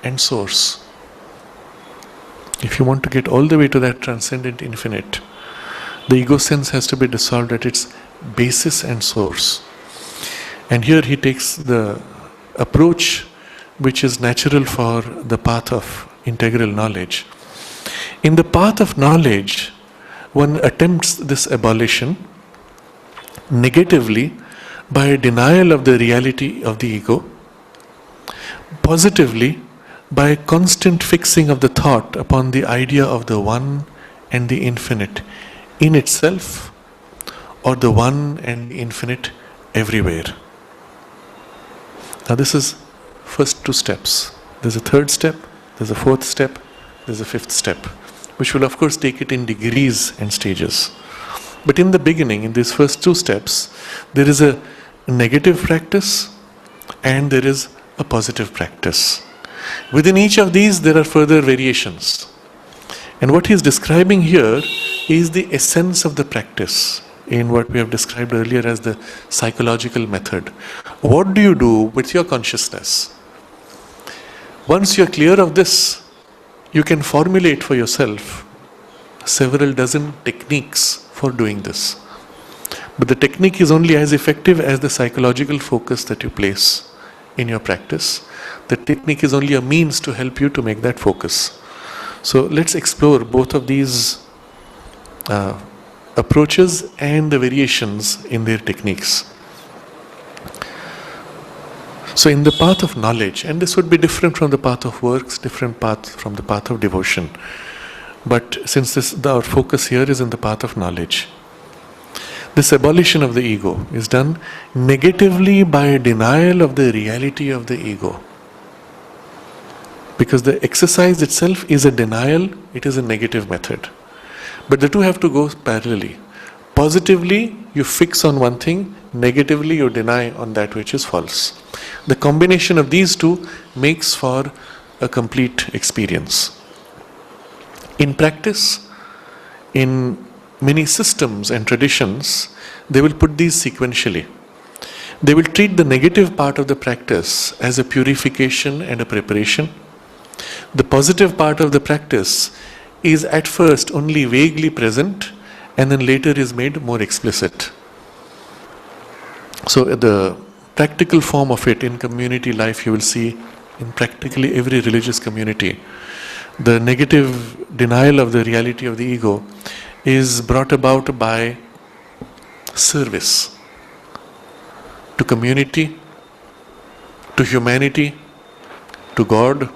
and source. If you want to get all the way to that transcendent infinite, the ego sense has to be dissolved at its basis and source. And here he takes the approach which is natural for the path of integral knowledge. In the path of knowledge, one attempts this abolition negatively by a denial of the reality of the ego, positively by a constant fixing of the thought upon the idea of the one and the infinite in itself, or the one and the infinite everywhere. Now this is first two steps. There's a third step, there's a fourth step, there's a fifth step, which will of course take it in degrees and stages. But in the beginning, in these first two steps, there is a negative practice and there is a positive practice. Within each of these, there are further variations. And what he is describing here is the essence of the practice in what we have described earlier as the psychological method. What do you do with your consciousness? Once you are clear of this, you can formulate for yourself several dozen techniques for doing this. But the technique is only as effective as the psychological focus that you place in your practice. The technique is only a means to help you to make that focus. So let's explore both of these approaches and the variations in their techniques. So in the path of knowledge, and this would be different from the path of works, different path from the path of devotion. But since our focus here is in the path of knowledge, this abolition of the ego is done negatively by a denial of the reality of the ego. Because the exercise itself is a denial, it is a negative method. But the two have to go parallelly. Positively, you fix on one thing, negatively, you deny on that which is false. The combination of these two makes for a complete experience. In practice, in many systems and traditions, they will put these sequentially. They will treat the negative part of the practice as a purification and a preparation. The positive part of the practice is at first only vaguely present and then later is made more explicit. So the practical form of it in community life, you will see in practically every religious community, the negative denial of the reality of the ego is brought about by service to community, to humanity, to God.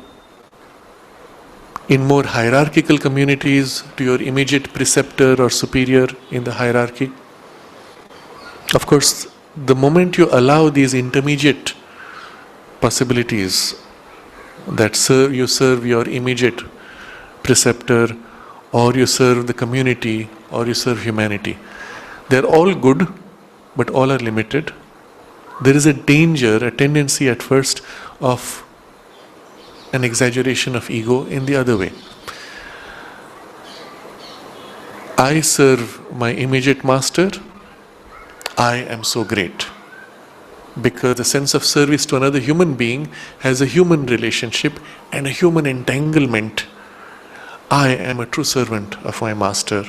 In more hierarchical communities, to your immediate preceptor or superior in the hierarchy. Of course, the moment you allow these intermediate possibilities that you serve your immediate preceptor, or you serve the community, or you serve humanity, they're all good, but all are limited. There is a danger, a tendency at first of an exaggeration of ego in the other way. I serve my immediate master, I am so great. Because the sense of service to another human being has a human relationship and a human entanglement. I am a true servant of my master.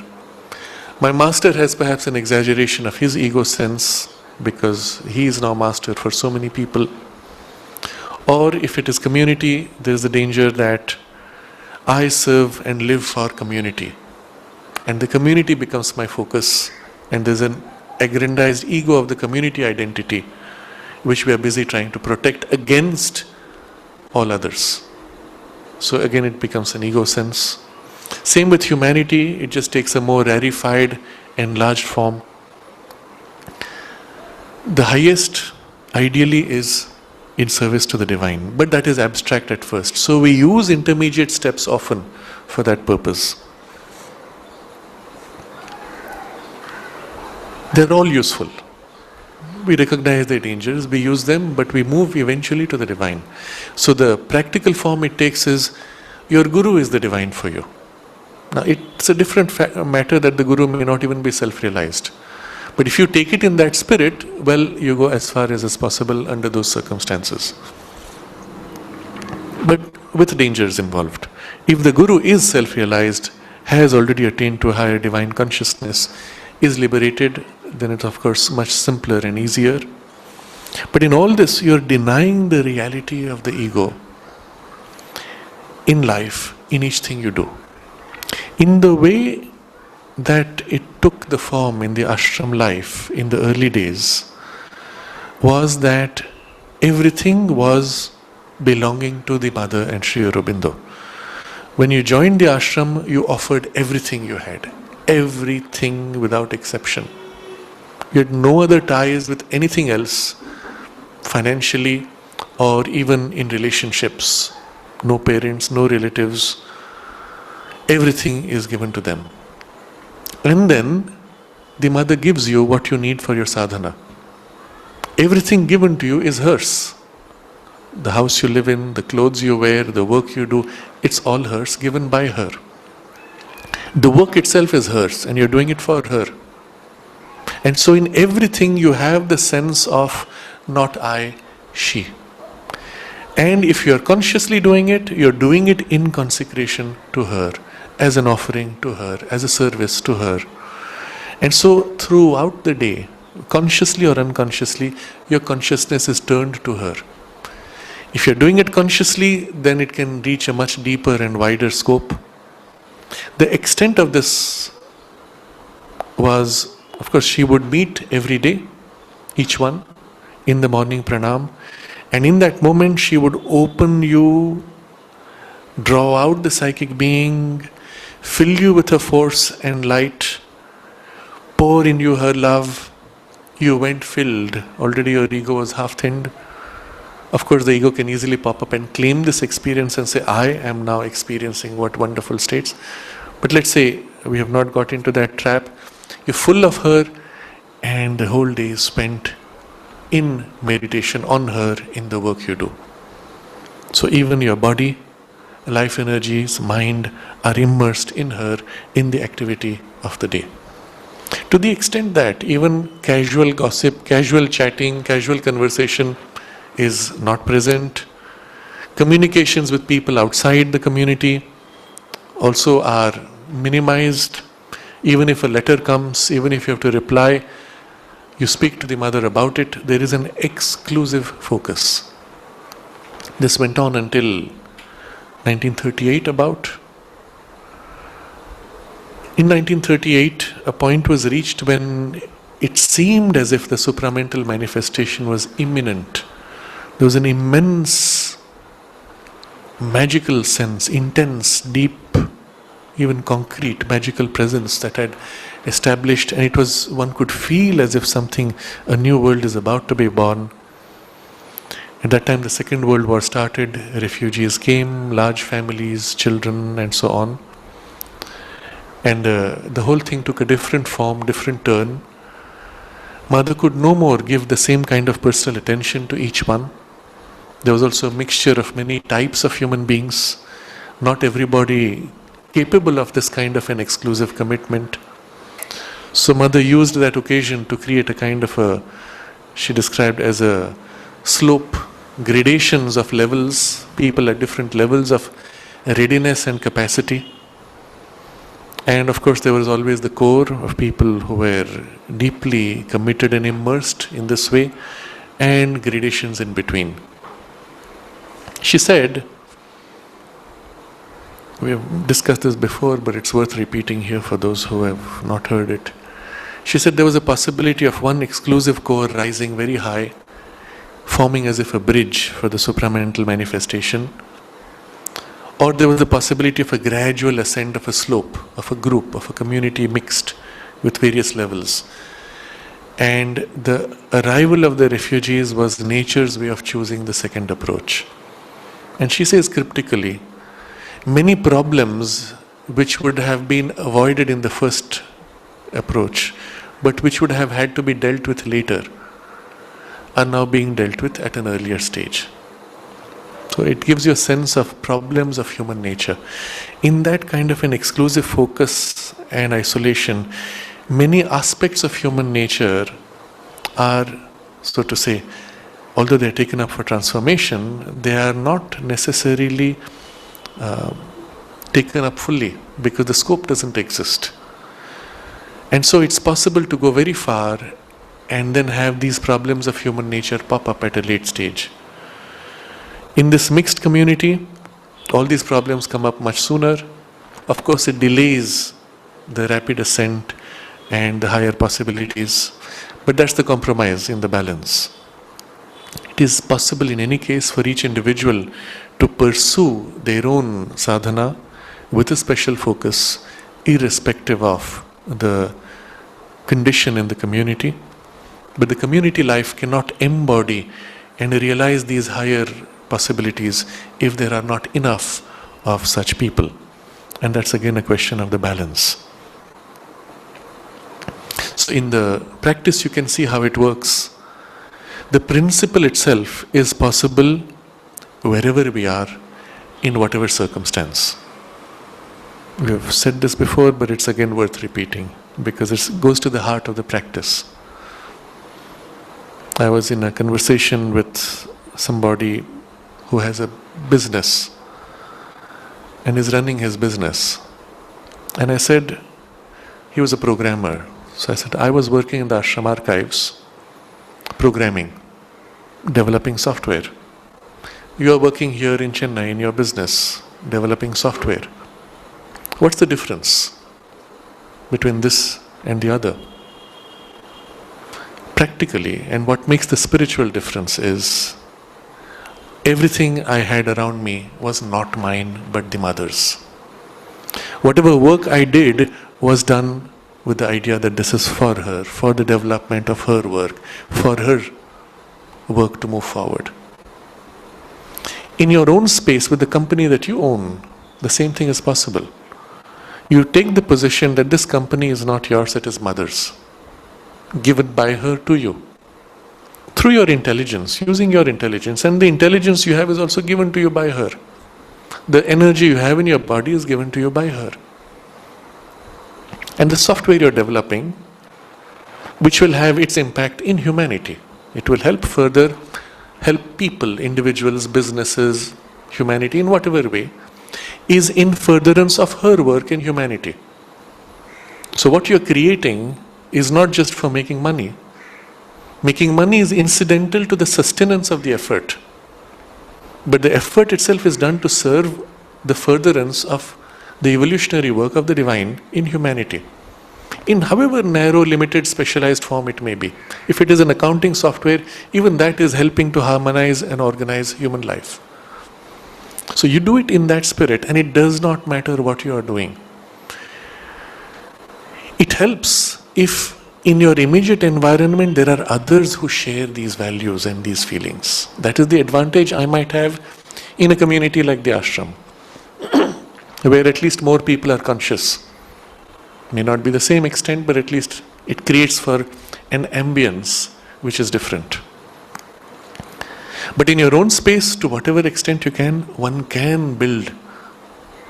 My master has perhaps an exaggeration of his ego sense because he is now master for so many people. Or if it is community, there is the danger that I serve and live for community. And the community becomes my focus. And there is an aggrandized ego of the community identity which we are busy trying to protect against all others. So again it becomes an ego sense. Same with humanity, it just takes a more rarefied, enlarged form. The highest ideally is in service to the divine, but that is abstract at first. So we use intermediate steps often for that purpose. They're all useful. We recognize their dangers, we use them, but we move eventually to the divine. So the practical form it takes is, your guru is the divine for you. Now it's a different matter that the guru may not even be self-realized. But if you take it in that spirit, well, you go as far as is possible under those circumstances. But with dangers involved. If the guru is self-realized, has already attained to a higher divine consciousness, is liberated, then it's of course much simpler and easier. But in all this, you're denying the reality of the ego in life, in each thing you do. In the way that it took the form in the ashram life in the early days, was that everything was belonging to the mother and Sri Aurobindo. When you joined the ashram, you offered everything you had. Everything without exception. You had no other ties with anything else, financially or even in relationships. No parents, no relatives. Everything is given to them. And then the mother gives you what you need for your sadhana. Everything given to you is hers. The house you live in, the clothes you wear, the work you do, it's all hers, given by her. The work itself is hers and you're doing it for her. And so in everything you have the sense of not I, she. And if you're consciously doing it, you're doing it in consecration to her, as an offering to her, as a service to her. And so throughout the day, consciously or unconsciously, your consciousness is turned to her. If you're doing it consciously, then it can reach a much deeper and wider scope. The extent of this was, of course, she would meet every day, each one, in the morning pranam. And in that moment, she would open you, draw out the psychic being, fill you with her force and light, pour in you her love. You went filled. Already your ego was half thinned. Of course, the ego can easily pop up and claim this experience and say, I am now experiencing what wonderful states. But let's say we have not got into that trap. You're full of her and the whole day is spent in meditation on her in the work you do. So even your body, life energies, mind are immersed in her in the activity of the day. To the extent that even casual gossip, casual chatting, casual conversation is not present. Communications with people outside the community also are minimized. Even if a letter comes, even if you have to reply, you speak to the mother about it, there is an exclusive focus. This went on until 1938 about. In 1938, a point was reached when it seemed as if the supramental manifestation was imminent. There was an immense magical sense, intense, deep, even concrete magical presence that had established, and it was, one could feel as if something, a new world is about to be born. At that time the Second World War started, refugees came, large families, children and so on. And the whole thing took a different form, different turn. Mother could no more give the same kind of personal attention to each one. There was also a mixture of many types of human beings, not everybody capable of this kind of an exclusive commitment. So mother used that occasion to create a kind of a, she described as a slope, gradations of levels, people at different levels of readiness and capacity. And of course there was always the core of people who were deeply committed and immersed in this way, and gradations in between. She said, we have discussed this before, but it's worth repeating here for those who have not heard it. She said there was a possibility of one exclusive core rising very high, forming as if a bridge for the supramental manifestation, or there was the possibility of a gradual ascent of a slope, of a group, of a community mixed with various levels. And the arrival of the refugees was nature's way of choosing the second approach. And she says cryptically, many problems which would have been avoided in the first approach, but which would have had to be dealt with later, are now being dealt with at an earlier stage. So it gives you a sense of problems of human nature. In that kind of an exclusive focus and isolation, many aspects of human nature are, so to say, although they are taken up for transformation, they are not necessarily taken up fully because the scope doesn't exist. And so it's possible to go very far and then have these problems of human nature pop up at a late stage. In this mixed community, all these problems come up much sooner. Of course, it delays the rapid ascent and the higher possibilities, but that's the compromise in the balance. It is possible in any case for each individual to pursue their own sadhana with a special focus, irrespective of the condition in the community. But the community life cannot embody and realize these higher possibilities if there are not enough of such people. And that's again a question of the balance. So in the practice you can see how it works. The principle itself is possible wherever we are, in whatever circumstance. We have said this before, but it's again worth repeating because it goes to the heart of the practice. I was in a conversation with somebody who has a business and is running his business. And I said, he was a programmer. So I said, I was working in the ashram archives, programming, developing software. You are working here in Chennai in your business, developing software. What's the difference between this and the other? Practically, and what makes the spiritual difference is everything I had around me was not mine but the mother's. Whatever work I did was done with the idea that this is for her, for the development of her work, for her work to move forward. In your own space with the company that you own, the same thing is possible. You take the position that this company is not yours, it is mother's, given by her to you. Through your intelligence, using your intelligence, and the intelligence you have is also given to you by her. The energy you have in your body is given to you by her. And the software you're developing, which will have its impact in humanity. It will help further help people, individuals, businesses, humanity in whatever way, is in furtherance of her work in humanity. So what you're creating is not just for making money. Making money is incidental to the sustenance of the effort. But the effort itself is done to serve the furtherance of the evolutionary work of the divine in humanity. In however narrow, limited, specialized form it may be. If it is an accounting software, even that is helping to harmonize and organize human life. So you do it in that spirit, and it does not matter what you are doing. It helps if in your immediate environment there are others who share these values and these feelings. That is the advantage I might have in a community like the ashram, where at least more people are conscious. May not be the same extent, but at least it creates for an ambience which is different. But in your own space, to whatever extent you can, one can build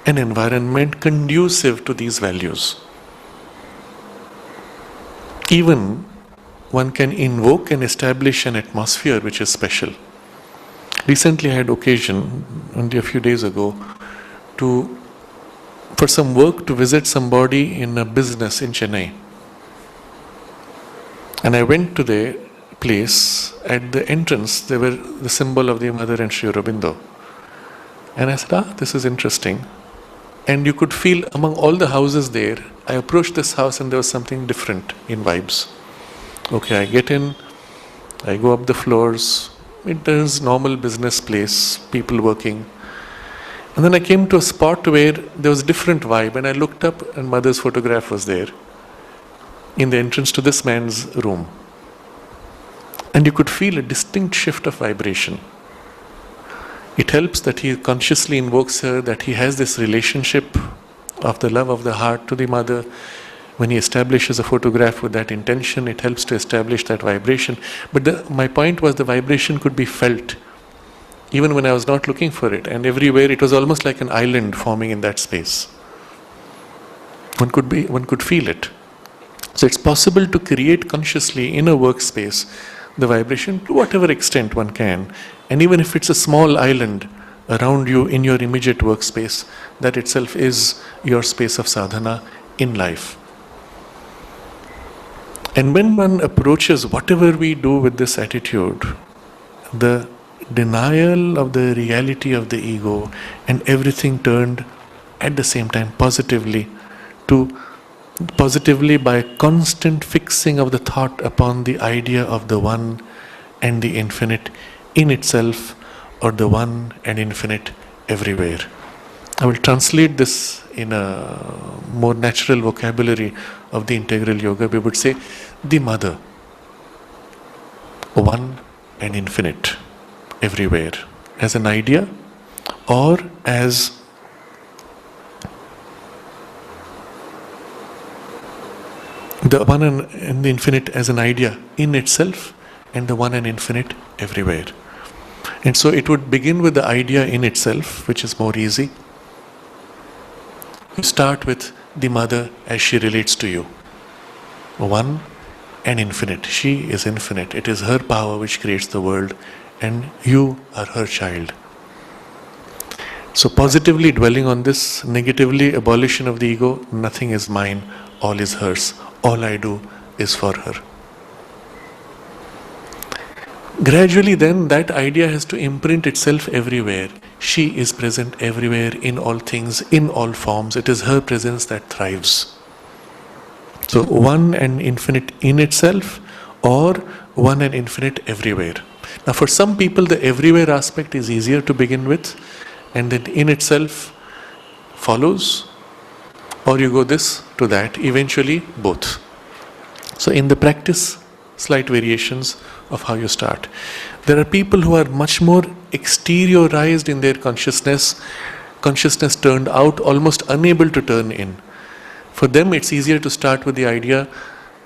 an environment conducive to these values. Even one can invoke and establish an atmosphere which is special. Recently I had occasion, only a few days ago, for some work to visit somebody in a business in Chennai. And I went to the place. At the entrance there were the symbol of the Mother and Sri Aurobindo. And I said, this is interesting. And you could feel among all the houses there, I approached this house and there was something different in vibes. Okay, I get in, I go up the floors, it is normal business place, people working. And then I came to a spot where there was a different vibe, and I looked up and mother's photograph was there in the entrance to this man's room. And you could feel a distinct shift of vibration. It helps that he consciously invokes her, that he has this relationship of the love of the heart to the mother. When he establishes a photograph with that intention, it helps to establish that vibration. But my point was the vibration could be felt even when I was not looking for it. And everywhere it was almost like an island forming in that space. One could feel it. So it's possible to create consciously in a workspace the vibration to whatever extent one can. And even if it's a small island around you in your immediate workspace, that itself is your space of sadhana in life. And when one approaches whatever we do with this attitude, the denial of the reality of the ego and everything turned at the same time positively by constant fixing of the thought upon the idea of the one and the infinite in itself, or the one and infinite everywhere. I will translate this in a more natural vocabulary of the integral yoga. We would say the mother, one and infinite everywhere, as an idea or as the one and the infinite as an idea in itself, and the one and infinite everywhere. And so it would begin with the idea in itself, which is more easy. You start with the mother as she relates to you. One and infinite. She is infinite. It is her power which creates the world, and you are her child. So positively dwelling on this, negatively abolition of the ego, nothing is mine, all is hers. All I do is for her. Gradually then that idea has to imprint itself everywhere. She is present everywhere, in all things, in all forms. It is her presence that thrives. So one and infinite in itself, or one and infinite everywhere. Now for some people the everywhere aspect is easier to begin with, and then in itself follows, or you go this to that, eventually both. So in the practice, slight variations of how you start. There are people who are much more exteriorized in their consciousness turned out, almost unable to turn in. For them it's easier to start with the idea,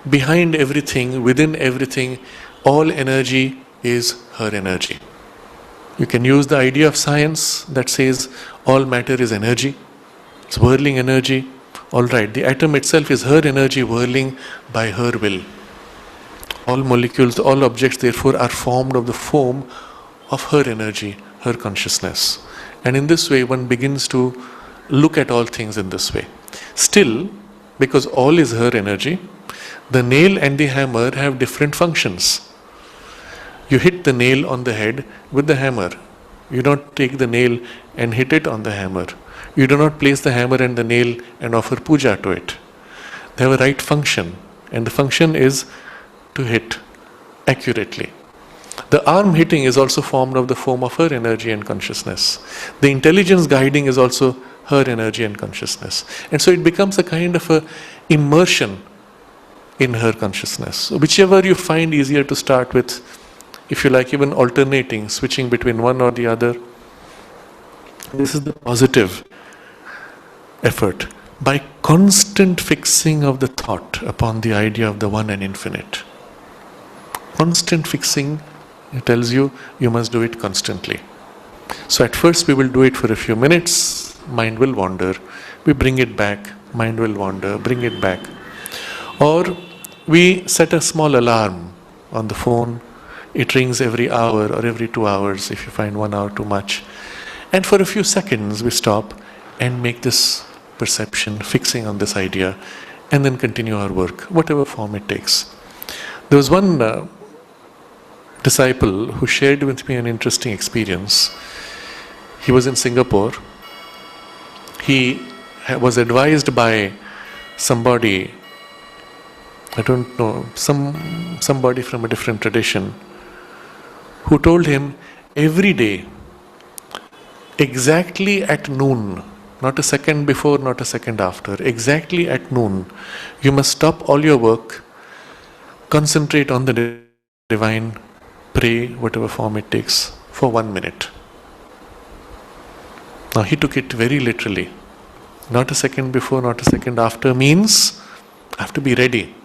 behind everything, within everything, all energy is her energy. You can use the idea of science that says all matter is energy, it's whirling energy. Alright, the atom itself is her energy whirling by her will. All molecules, all objects therefore are formed of the foam of her energy, her consciousness. And in this way one begins to look at all things in this way. Still, because all is her energy, the nail and the hammer have different functions. You hit the nail on the head with the hammer. You don't take the nail and hit it on the hammer. You do not place the hammer and the nail and offer puja to it. They have a right function, and the function is to hit accurately. The arm hitting is also formed of the foam of her energy and consciousness. The intelligence guiding is also her energy and consciousness. And so it becomes a kind of a immersion in her consciousness. So whichever you find easier to start with, if you like, even alternating, switching between one or the other, this is the positive effort. By constant fixing of the thought upon the idea of the one and infinite. Constant fixing, it tells you, you must do it constantly. So at first we will do it for a few minutes, mind will wander. We bring it back, mind will wander, bring it back. Or we set a small alarm on the phone. It rings every hour or every 2 hours if you find 1 hour too much. And for a few seconds we stop and make this perception, fixing on this idea, and then continue our work, whatever form it takes. There was one disciple who shared with me an interesting experience. He was in Singapore. He was advised by somebody, I don't know, somebody from a different tradition, who told him every day, exactly at noon, not a second before, not a second after, exactly at noon, you must stop all your work, concentrate on the divine, pray, whatever form it takes, for 1 minute. Now he took it very literally. Not a second before, not a second after means I have to be ready.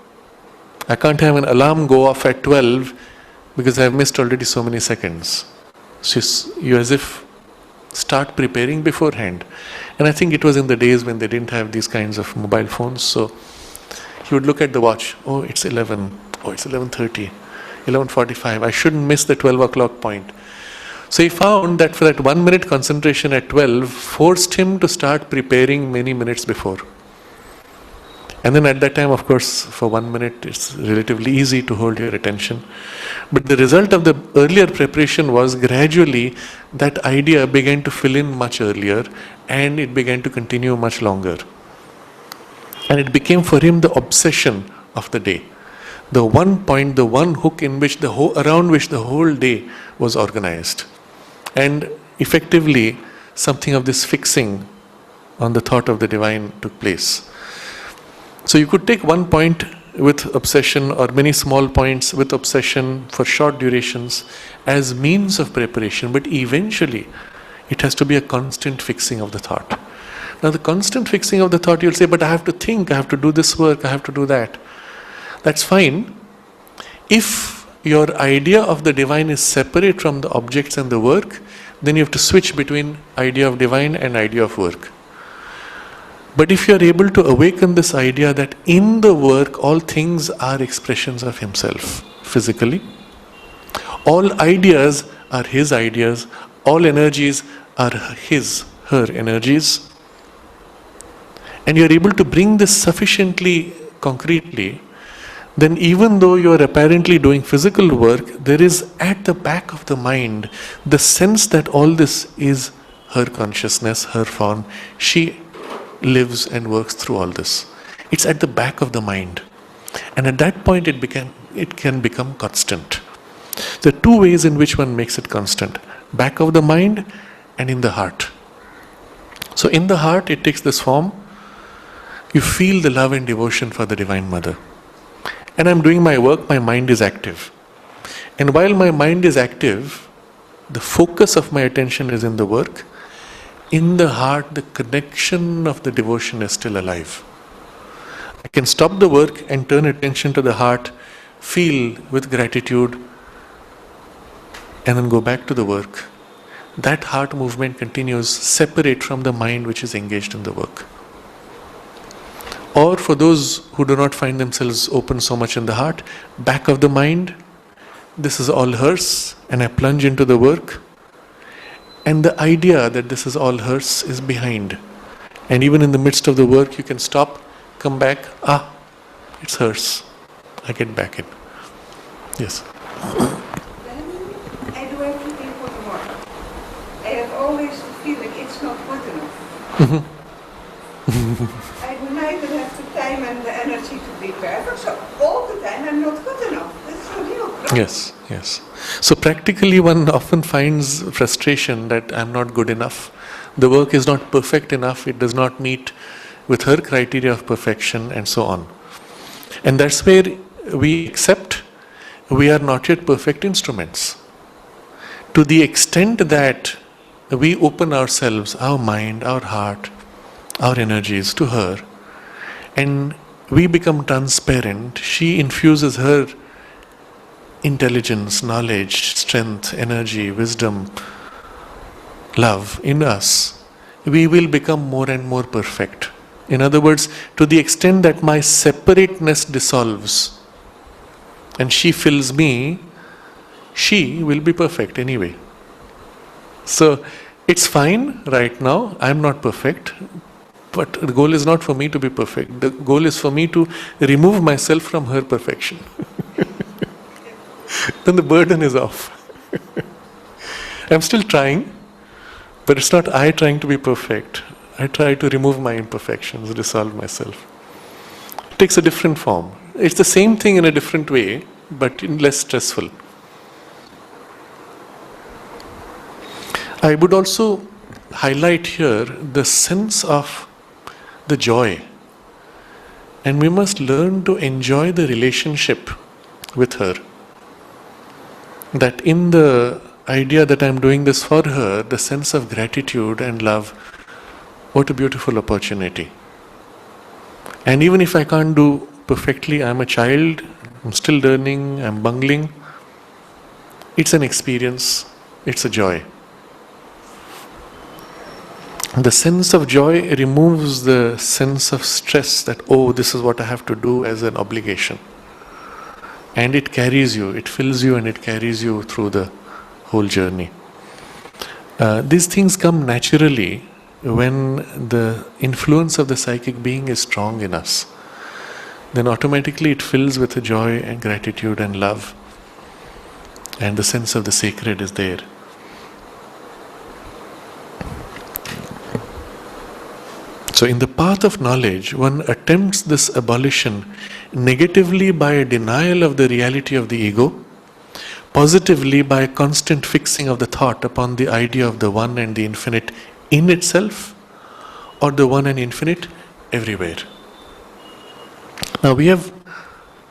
I can't have an alarm go off at 12 because I've missed already so many seconds. So you as if start preparing beforehand. And I think it was in the days when they didn't have these kinds of mobile phones. So he would look at the watch. Oh, it's 11. Oh, it's 11:30. 11:45. I shouldn't miss the 12 o'clock point. So he found that for that 1 minute concentration at 12 forced him to start preparing many minutes before. And then at that time, of course, for 1 minute, it's relatively easy to hold your attention. But the result of the earlier preparation was gradually that idea began to fill in much earlier and it began to continue much longer. And it became for him the obsession of the day. The one point, the one hook in which around which the whole day was organized. And effectively, something of this fixing on the thought of the divine took place. So you could take one point with obsession or many small points with obsession for short durations as means of preparation, but eventually it has to be a constant fixing of the thought. Now the constant fixing of the thought, you'll say, but I have to think, I have to do this work, I have to do that. That's fine. If your idea of the divine is separate from the objects and the work, then you have to switch between idea of divine and idea of work. But if you are able to awaken this idea that in the work all things are expressions of himself physically, all ideas are his ideas, all energies are her energies, and you are able to bring this sufficiently concretely, then even though you are apparently doing physical work, there is at the back of the mind the sense that all this is her consciousness, her form. She lives and works through all this. It's at the back of the mind. And at that point it can become constant. There are two ways in which one makes it constant. Back of the mind and in the heart. So in the heart it takes this form. You feel the love and devotion for the Divine Mother. And I'm doing my work, my mind is active. And while my mind is active, the focus of my attention is in the work. In the heart, the connection of the devotion is still alive. I can stop the work and turn attention to the heart, feel with gratitude, and then go back to the work. That heart movement continues separate from the mind which is engaged in the work. Or for those who do not find themselves open so much in the heart, back of the mind, this is all hers, and I plunge into the work. And the idea that this is all hers is behind. And even in the midst of the work, you can stop, come back, it's hers. I get back in. Yes. Then I do everything for the work. I have always the feeling it's not good enough. I do neither have the time and the energy to prepare, so all the time I'm not good enough. That's a real problem. Yes. So practically one often finds frustration that I'm not good enough. The work is not perfect enough, it does not meet with her criteria of perfection and so on. And that's where we accept we are not yet perfect instruments. To the extent that we open ourselves, our mind, our heart, our energies to her, and we become transparent, she infuses her intelligence, knowledge, strength, energy, wisdom, love in us, we will become more and more perfect. In other words, to the extent that my separateness dissolves and she fills me, she will be perfect anyway. So it's fine right now, I'm not perfect, but the goal is not for me to be perfect. The goal is for me to remove myself from her perfection. Then the burden is off. I'm still trying, but it's not I trying to be perfect. I try to remove my imperfections, dissolve myself. It takes a different form. It's the same thing in a different way, but less stressful. I would also highlight here the sense of the joy. And we must learn to enjoy the relationship with her. That in the idea that I'm doing this for her, the sense of gratitude and love, what a beautiful opportunity. And even if I can't do perfectly, I'm a child, I'm still learning, I'm bungling, it's an experience, it's a joy. The sense of joy removes the sense of stress that, oh, this is what I have to do as an obligation. And it carries you, it fills you and it carries you through the whole journey. These things come naturally when the influence of the psychic being is strong in us. Then automatically it fills with a joy and gratitude and love. And the sense of the sacred is there. So in the path of knowledge, one attempts this abolition negatively by a denial of the reality of the ego, positively by a constant fixing of the thought upon the idea of the one and the infinite in itself, or the one and infinite everywhere. Now we have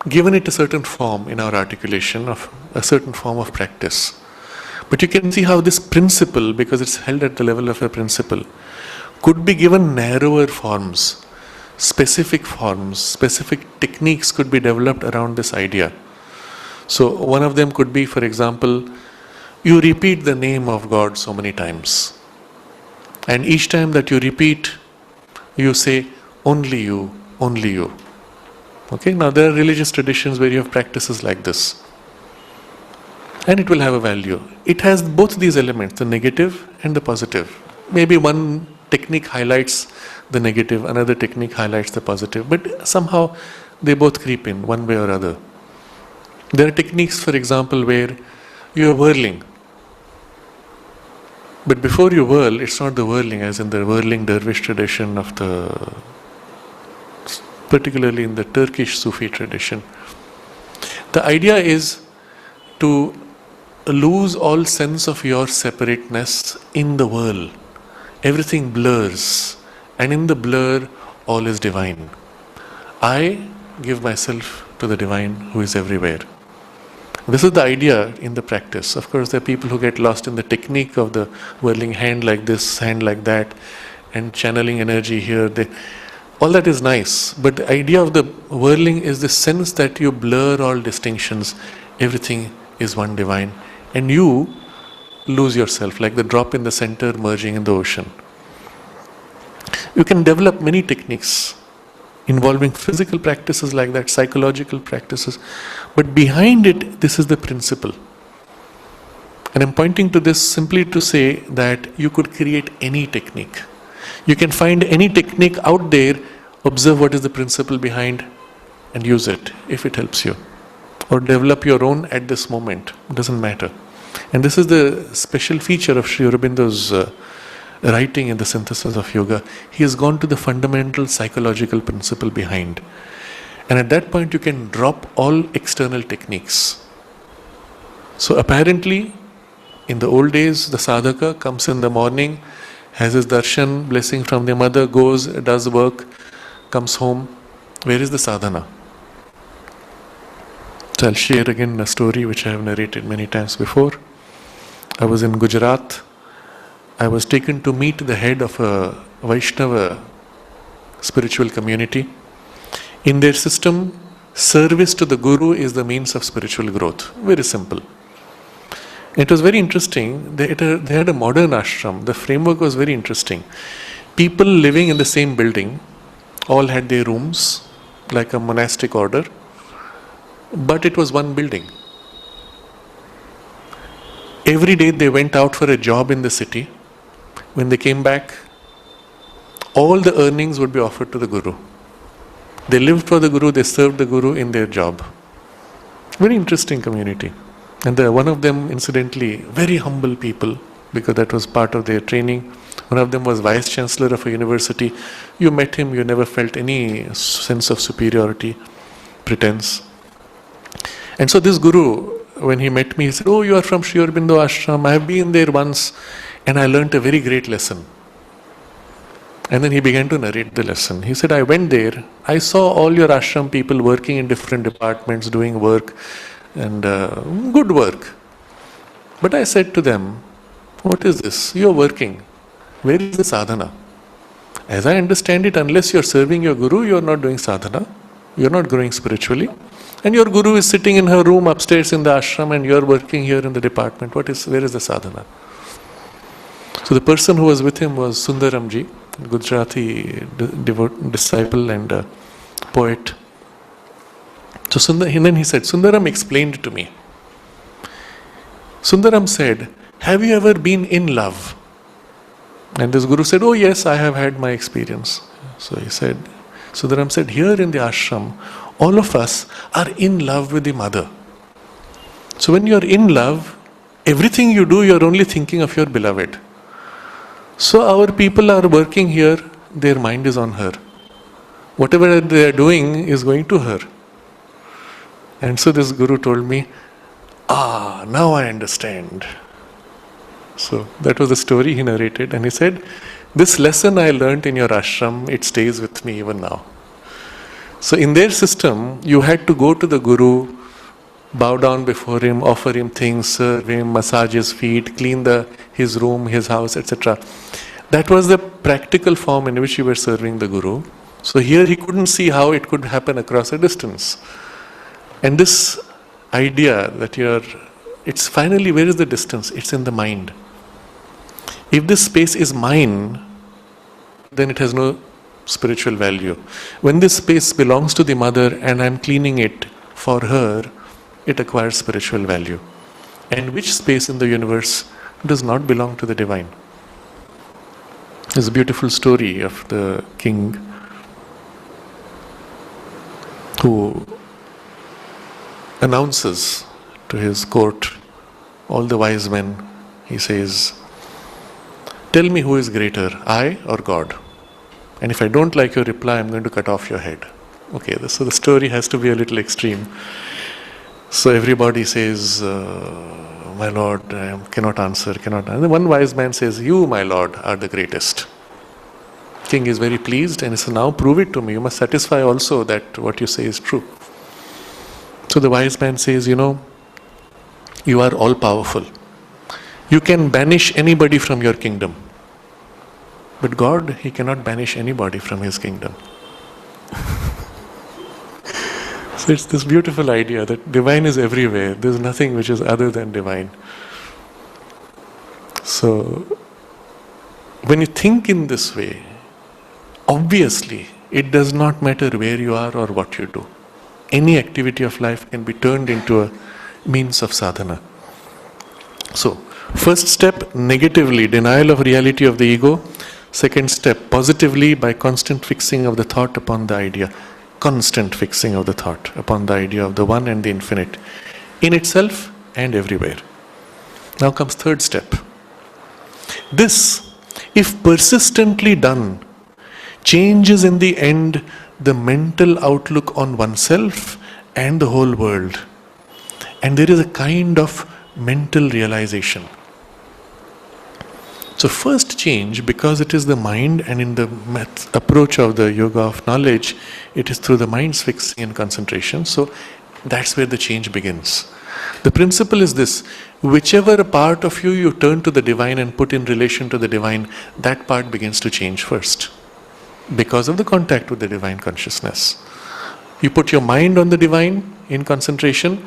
given it a certain form in our articulation of a certain form of practice. But you can see how this principle, because it's held at the level of a principle, could be given narrower forms, specific techniques could be developed around this idea. So one of them could be, for example, you repeat the name of God so many times. And each time that you repeat, you say, only you, only you. Okay, now there are religious traditions where you have practices like this. And it will have a value. It has both these elements, the negative and the positive. Maybe one technique highlights the negative, another technique highlights the positive, but somehow they both creep in one way or other. There are techniques, for example, where you are whirling. But before you whirl, it's not the whirling as in the whirling dervish tradition of the, particularly in the Turkish Sufi tradition. The idea is to lose all sense of your separateness in the whirl. Everything blurs, and in the blur, all is divine. I give myself to the divine who is everywhere. This is the idea in the practice. Of course, there are people who get lost in the technique of the whirling hand like this, hand like that, and channeling energy here. All that is nice, but the idea of the whirling is the sense that you blur all distinctions. Everything is one divine, and you lose yourself, like the drop in the center merging in the ocean. You can develop many techniques involving physical practices like that, psychological practices, but behind it, this is the principle. And I'm pointing to this simply to say that you could create any technique. You can find any technique out there, observe what is the principle behind, and use it if it helps you. Or develop your own at this moment, it doesn't matter. And this is the special feature of Sri Aurobindo's writing in the Synthesis of Yoga. He has gone to the fundamental psychological principle behind. And at that point you can drop all external techniques. So apparently, in the old days, the sadhaka comes in the morning, has his darshan, blessing from the mother, goes, does work, comes home. Where is the sadhana? So I'll share again a story which I have narrated many times before. I was in Gujarat. I was taken to meet the head of a Vaishnava spiritual community. In their system, service to the Guru is the means of spiritual growth. Very simple. It was very interesting. They had a modern ashram. The framework was very interesting. People living in the same building all had their rooms, like a monastic order, but it was one building. Every day they went out for a job in the city. When they came back, all the earnings would be offered to the Guru. They lived for the Guru, they served the Guru in their job. Very interesting community. And one of them, incidentally, very humble people, because that was part of their training. One of them was Vice Chancellor of a university. You met him, you never felt any sense of superiority, pretense. And so this Guru, when he met me, he said, "Oh, you are from Sri Aurobindo Ashram. I have been there once. And I learnt a very great lesson. And then he began to narrate the lesson. He said, I went there, I saw all your ashram people working in different departments, doing work, and good work. But I said to them, what is this? You are working. Where is the sadhana? As I understand it, unless you are serving your guru, you are not doing sadhana. You are not growing spiritually. And your guru is sitting in her room upstairs in the ashram and you are working here in the department. Where is the sadhana? So the person who was with him was Sundaramji, Gujarati disciple and poet. So then he said, Sundaram explained to me. Sundaram said, have you ever been in love? And this guru said, oh yes, I have had my experience. So he said, Sundaram said, here in the ashram, all of us are in love with the mother. So when you are in love, everything you do, you are only thinking of your beloved. So our people are working here, their mind is on her. Whatever they are doing is going to her. And so this guru told me, now I understand. So that was the story he narrated, and he said, this lesson I learnt in your ashram, it stays with me even now. So in their system, you had to go to the guru, bow down before him, offer him things, serve him, massage his feet, clean his room, his house, etc. That was the practical form in which you were serving the guru. So here he couldn't see how it could happen across a distance. And this idea that it's finally, where is the distance? It's in the mind. If this space is mine, then it has no spiritual value. When this space belongs to the mother and I'm cleaning it for her, it acquires spiritual value. And which space in the universe does not belong to the divine? There's a beautiful story of the king who announces to his court, all the wise men, he says, tell me who is greater, I or God? And if I don't like your reply, I'm going to cut off your head. Okay, so the story has to be a little extreme. So everybody says, my lord, I cannot answer. And one wise man says, you, my lord, are the greatest. King is very pleased and he says, now prove it to me. You must satisfy also that what you say is true. So the wise man says, you are all powerful. You can banish anybody from your kingdom. But God, He cannot banish anybody from His kingdom. So it's this beautiful idea that divine is everywhere. There's nothing which is other than divine. So when you think in this way, obviously it does not matter where you are or what you do. Any activity of life can be turned into a means of sadhana. So, first step, negatively, denial of reality of the ego. Second step, positively, by constant fixing of the thought upon the idea. Constant fixing of the thought upon the idea of the one and the infinite, in itself and everywhere. Now comes third step. This, if persistently done, changes in the end the mental outlook on oneself and the whole world. And there is a kind of mental realization. So first change, because it is the mind, and in the approach of the yoga of knowledge, it is through the mind's fixing and concentration. So that's where the change begins. The principle is this: whichever part of you turn to the divine and put in relation to the divine, that part begins to change first, because of the contact with the divine consciousness. You put your mind on the divine in concentration,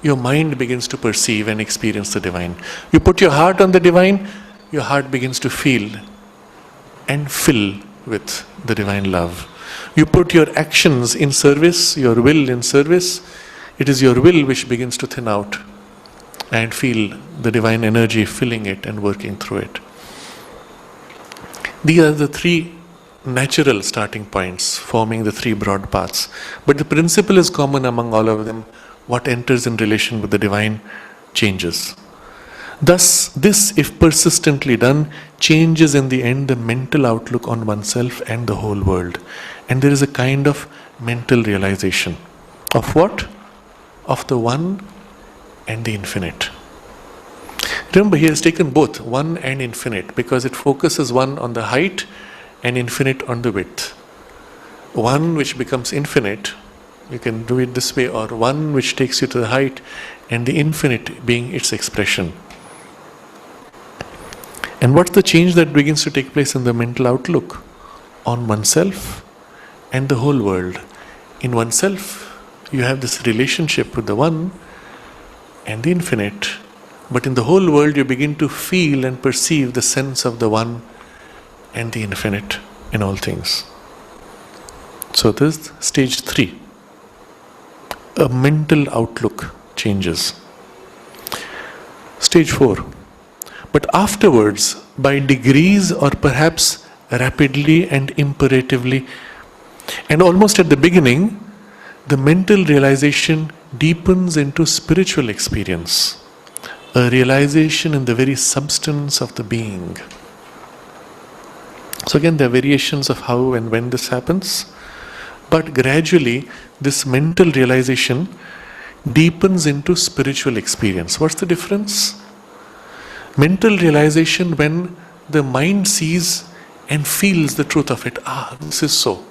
your mind begins to perceive and experience the divine. You put your heart on the divine, your heart begins to feel and fill with the divine love. You put your actions in service, your will in service, it is your will which begins to thin out and feel the divine energy filling it and working through it. These are the three natural starting points forming the three broad paths. But the principle is common among all of them. What enters in relation with the divine changes. Thus, this, if persistently done, changes in the end the mental outlook on oneself and the whole world. And there is a kind of mental realization. Of what? Of the one and the infinite. Remember, he has taken both, one and infinite, because it focuses one on the height and infinite on the width. One which becomes infinite, you can do it this way, or one which takes you to the height and the infinite being its expression. And what's the change that begins to take place in the mental outlook? On oneself and the whole world. In oneself, you have this relationship with the one and the infinite. But in the whole world, you begin to feel and perceive the sense of the one and the infinite in all things. So this is stage 3. A mental outlook changes. Stage 4. But afterwards, by degrees or perhaps rapidly and imperatively, and almost at the beginning, the mental realization deepens into spiritual experience, a realization in the very substance of the being. So again, there are variations of how and when this happens, but gradually this mental realization deepens into spiritual experience. What's the difference? Mental realization when the mind sees and feels the truth of it. This is so.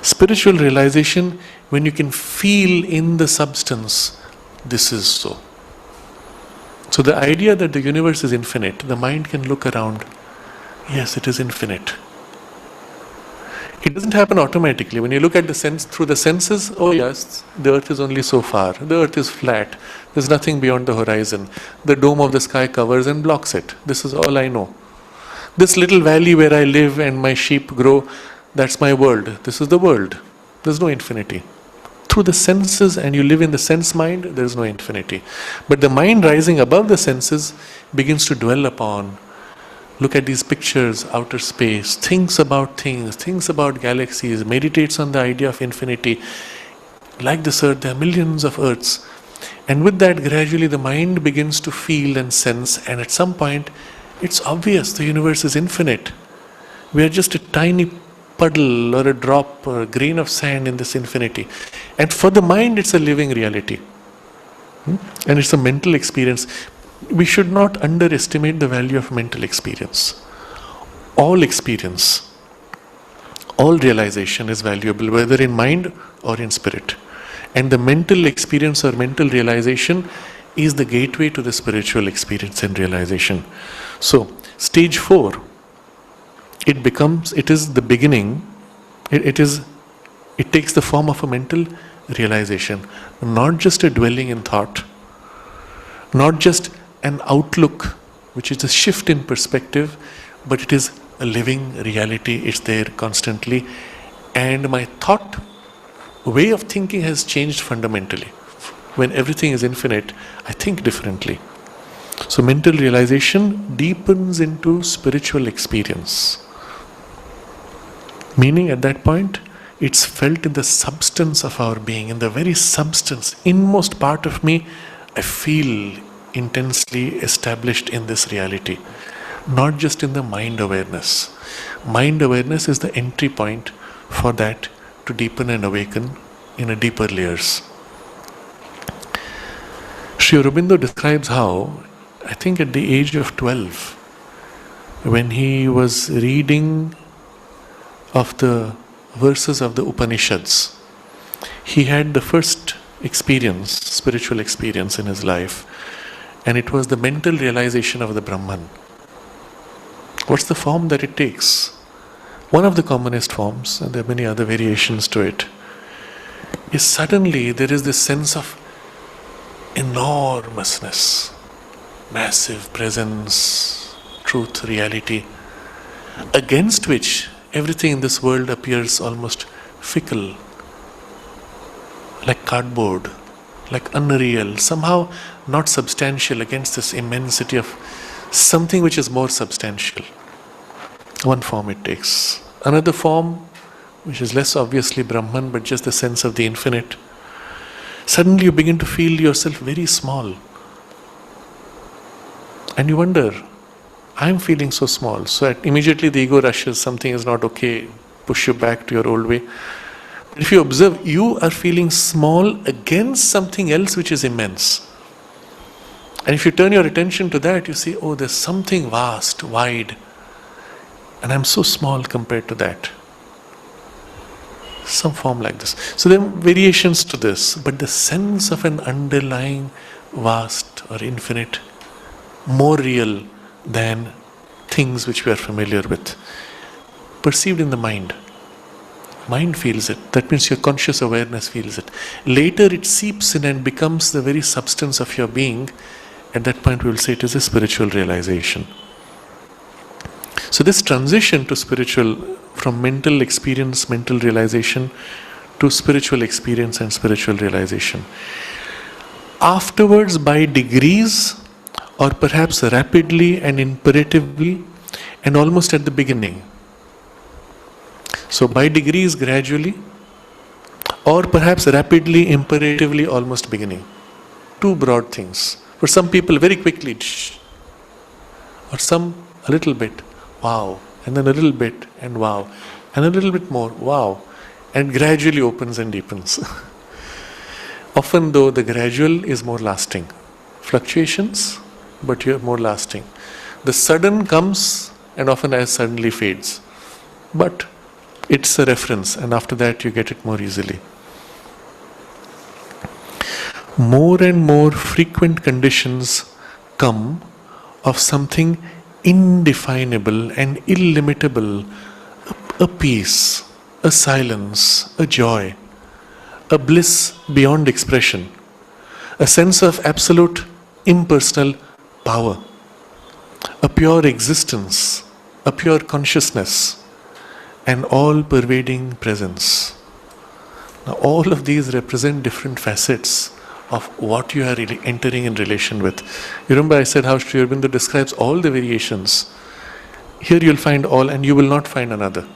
Spiritual realization when you can feel in the substance, this is so. So the idea that the universe is infinite, the mind can look around, yes, it is infinite. It doesn't happen automatically. When you look at the sense through the senses, oh yes, the earth is only so far. The earth is flat. There's nothing beyond the horizon. The dome of the sky covers and blocks it. This is all I know. This little valley where I live and my sheep grow, that's my world. This is the world. There's no infinity. Through the senses, and you live in the sense mind, there is no infinity. But the mind rising above the senses begins to dwell upon, look at these pictures, outer space, thinks about things, thinks about galaxies, meditates on the idea of infinity. Like this earth, there are millions of earths. And with that, gradually the mind begins to feel and sense, and at some point, it's obvious the universe is infinite. We are just a tiny puddle or a drop or a grain of sand in this infinity. And for the mind, it's a living reality. And it's a mental experience. We should not underestimate the value of mental experience. All realization is valuable, whether in mind or in spirit. And the mental experience or mental realization is the gateway to the spiritual experience and realization. So, stage 4, it is the beginning, it takes the form of a mental realization, not just a dwelling in thought, not just an outlook, which is a shift in perspective, but it is a living reality. It's there constantly. And my thought, way of thinking has changed fundamentally. When everything is infinite, I think differently. So mental realization deepens into spiritual experience. Meaning at that point, it's felt in the substance of our being, in the very substance, inmost part of me, I feel intensely established in this reality. Not just in the mind awareness. Mind awareness is the entry point for that to deepen and awaken in a deeper layers. Sri Aurobindo describes how, I think at the age of 12, when he was reading of the verses of the Upanishads, he had the first experience, spiritual experience in his life, and it was the mental realization of the Brahman. What's the form that it takes? One of the commonest forms, and there are many other variations to it, is suddenly there is this sense of enormousness, massive presence, truth, reality, against which everything in this world appears almost fickle, like cardboard, like unreal, somehow not substantial against this immensity of something which is more substantial. One form it takes. Another form, which is less obviously Brahman, but just the sense of the infinite. Suddenly you begin to feel yourself very small. And you wonder, I'm feeling so small. So immediately the ego rushes, something is not okay, push you back to your old way. If you observe, you are feeling small against something else which is immense. And if you turn your attention to that, you see, oh, there's something vast, wide, and I'm so small compared to that. Some form like this. So there are variations to this, but the sense of an underlying vast or infinite, more real than things which we are familiar with, perceived in the mind. Mind feels it. That means your conscious awareness feels it. Later it seeps in and becomes the very substance of your being. At that point we will say it is a spiritual realization. So this transition to spiritual, from mental experience, mental realization, to spiritual experience and spiritual realization. Afterwards, by degrees, or perhaps rapidly and imperatively, and almost at the beginning. So by degrees, gradually, or perhaps rapidly, imperatively, almost beginning. Two broad things. For some people, very quickly, or some a little bit, wow, and then a little bit, and wow, and a little bit more, wow, and gradually opens and deepens. Often though, the gradual is more lasting. Fluctuations, but you're more lasting. The sudden comes and often as suddenly fades. But it's a reference, and after that you get it more easily. More and more frequent conditions come of something indefinable and illimitable, a peace, a silence, a joy, a bliss beyond expression, a sense of absolute impersonal power, a pure existence, a pure consciousness, an all-pervading presence. Now all of these represent different facets of what you are really entering in relation with. You remember I said how Sri Aurobindo describes all the variations. Here you'll find all and you will not find another.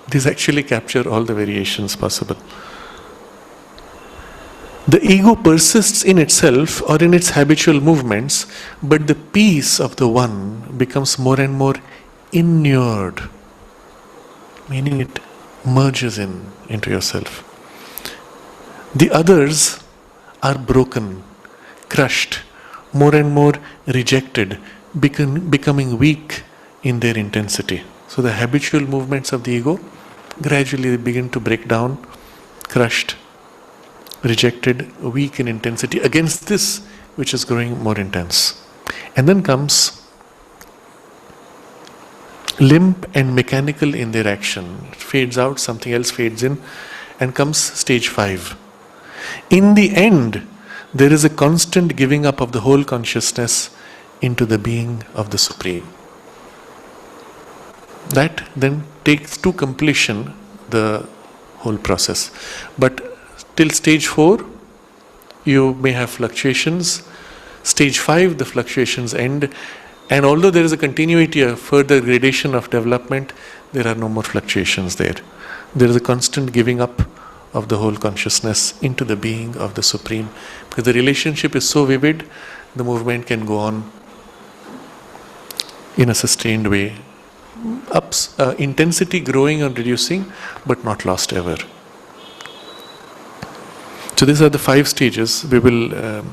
These actually capture all the variations possible. The ego persists in itself or in its habitual movements, but the peace of the one becomes more and more inured, meaning it merges into yourself. The others are broken, crushed, more and more rejected, becoming weak in their intensity. So the habitual movements of the ego gradually begin to break down, crushed, rejected, weak in intensity against this which is growing more intense. And then comes limp and mechanical in their action. It fades out, something else fades in, and comes stage 5. In the end, there is a constant giving up of the whole consciousness into the being of the Supreme. That then takes to completion the whole process. But till stage 4, you may have fluctuations. Stage 5, the fluctuations end. And although there is a continuity, a further gradation of development, there are no more fluctuations there. There is a constant giving up of the whole consciousness into the being of the Supreme. Because the relationship is so vivid, the movement can go on in a sustained way. Intensity growing and reducing, but not lost ever. So these are the 5 stages. We will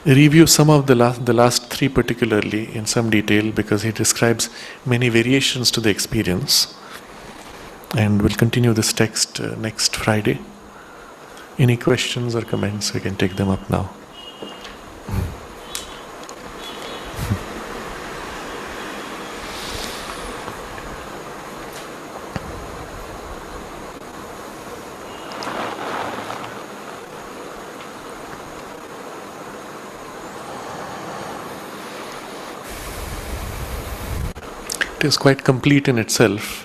review some of the last 3 particularly in some detail, because he describes many variations to the experience. And we'll continue this text next Friday. Any questions or comments, we can take them up now. It is quite complete in itself.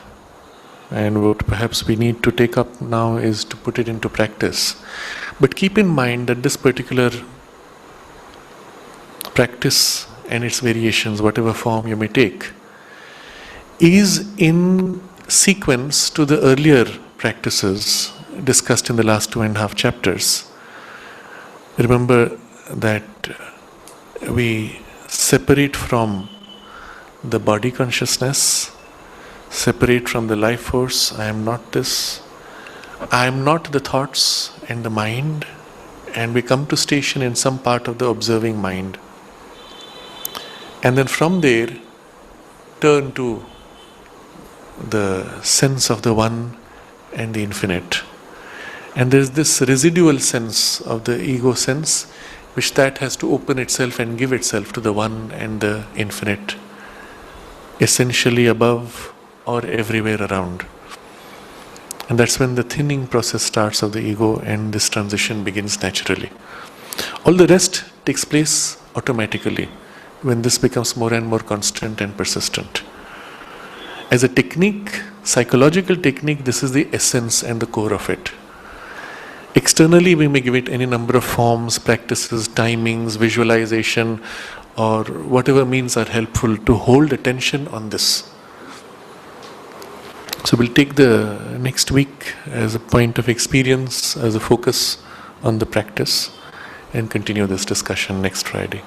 And what perhaps we need to take up now is to put it into practice. But keep in mind that this particular practice and its variations, whatever form you may take, is in sequence to the earlier practices discussed in the last 2.5 chapters. Remember that we separate from the body consciousness, separate from the life force. I am not this. I am not the thoughts and the mind. And we come to station in some part of the observing mind. And then from there, turn to the sense of the one and the infinite. And there is this residual sense of the ego sense, which that has to open itself and give itself to the one and the infinite, essentially above or everywhere around. And that's when the thinning process starts of the ego, and this transition begins naturally. All the rest takes place automatically when this becomes more and more constant and persistent. As a technique, psychological technique, this is the essence and the core of it. Externally, we may give it any number of forms, practices, timings, visualization, or whatever means are helpful to hold attention on this. So we'll take the next week as a point of experience, as a focus on the practice, and continue this discussion next Friday.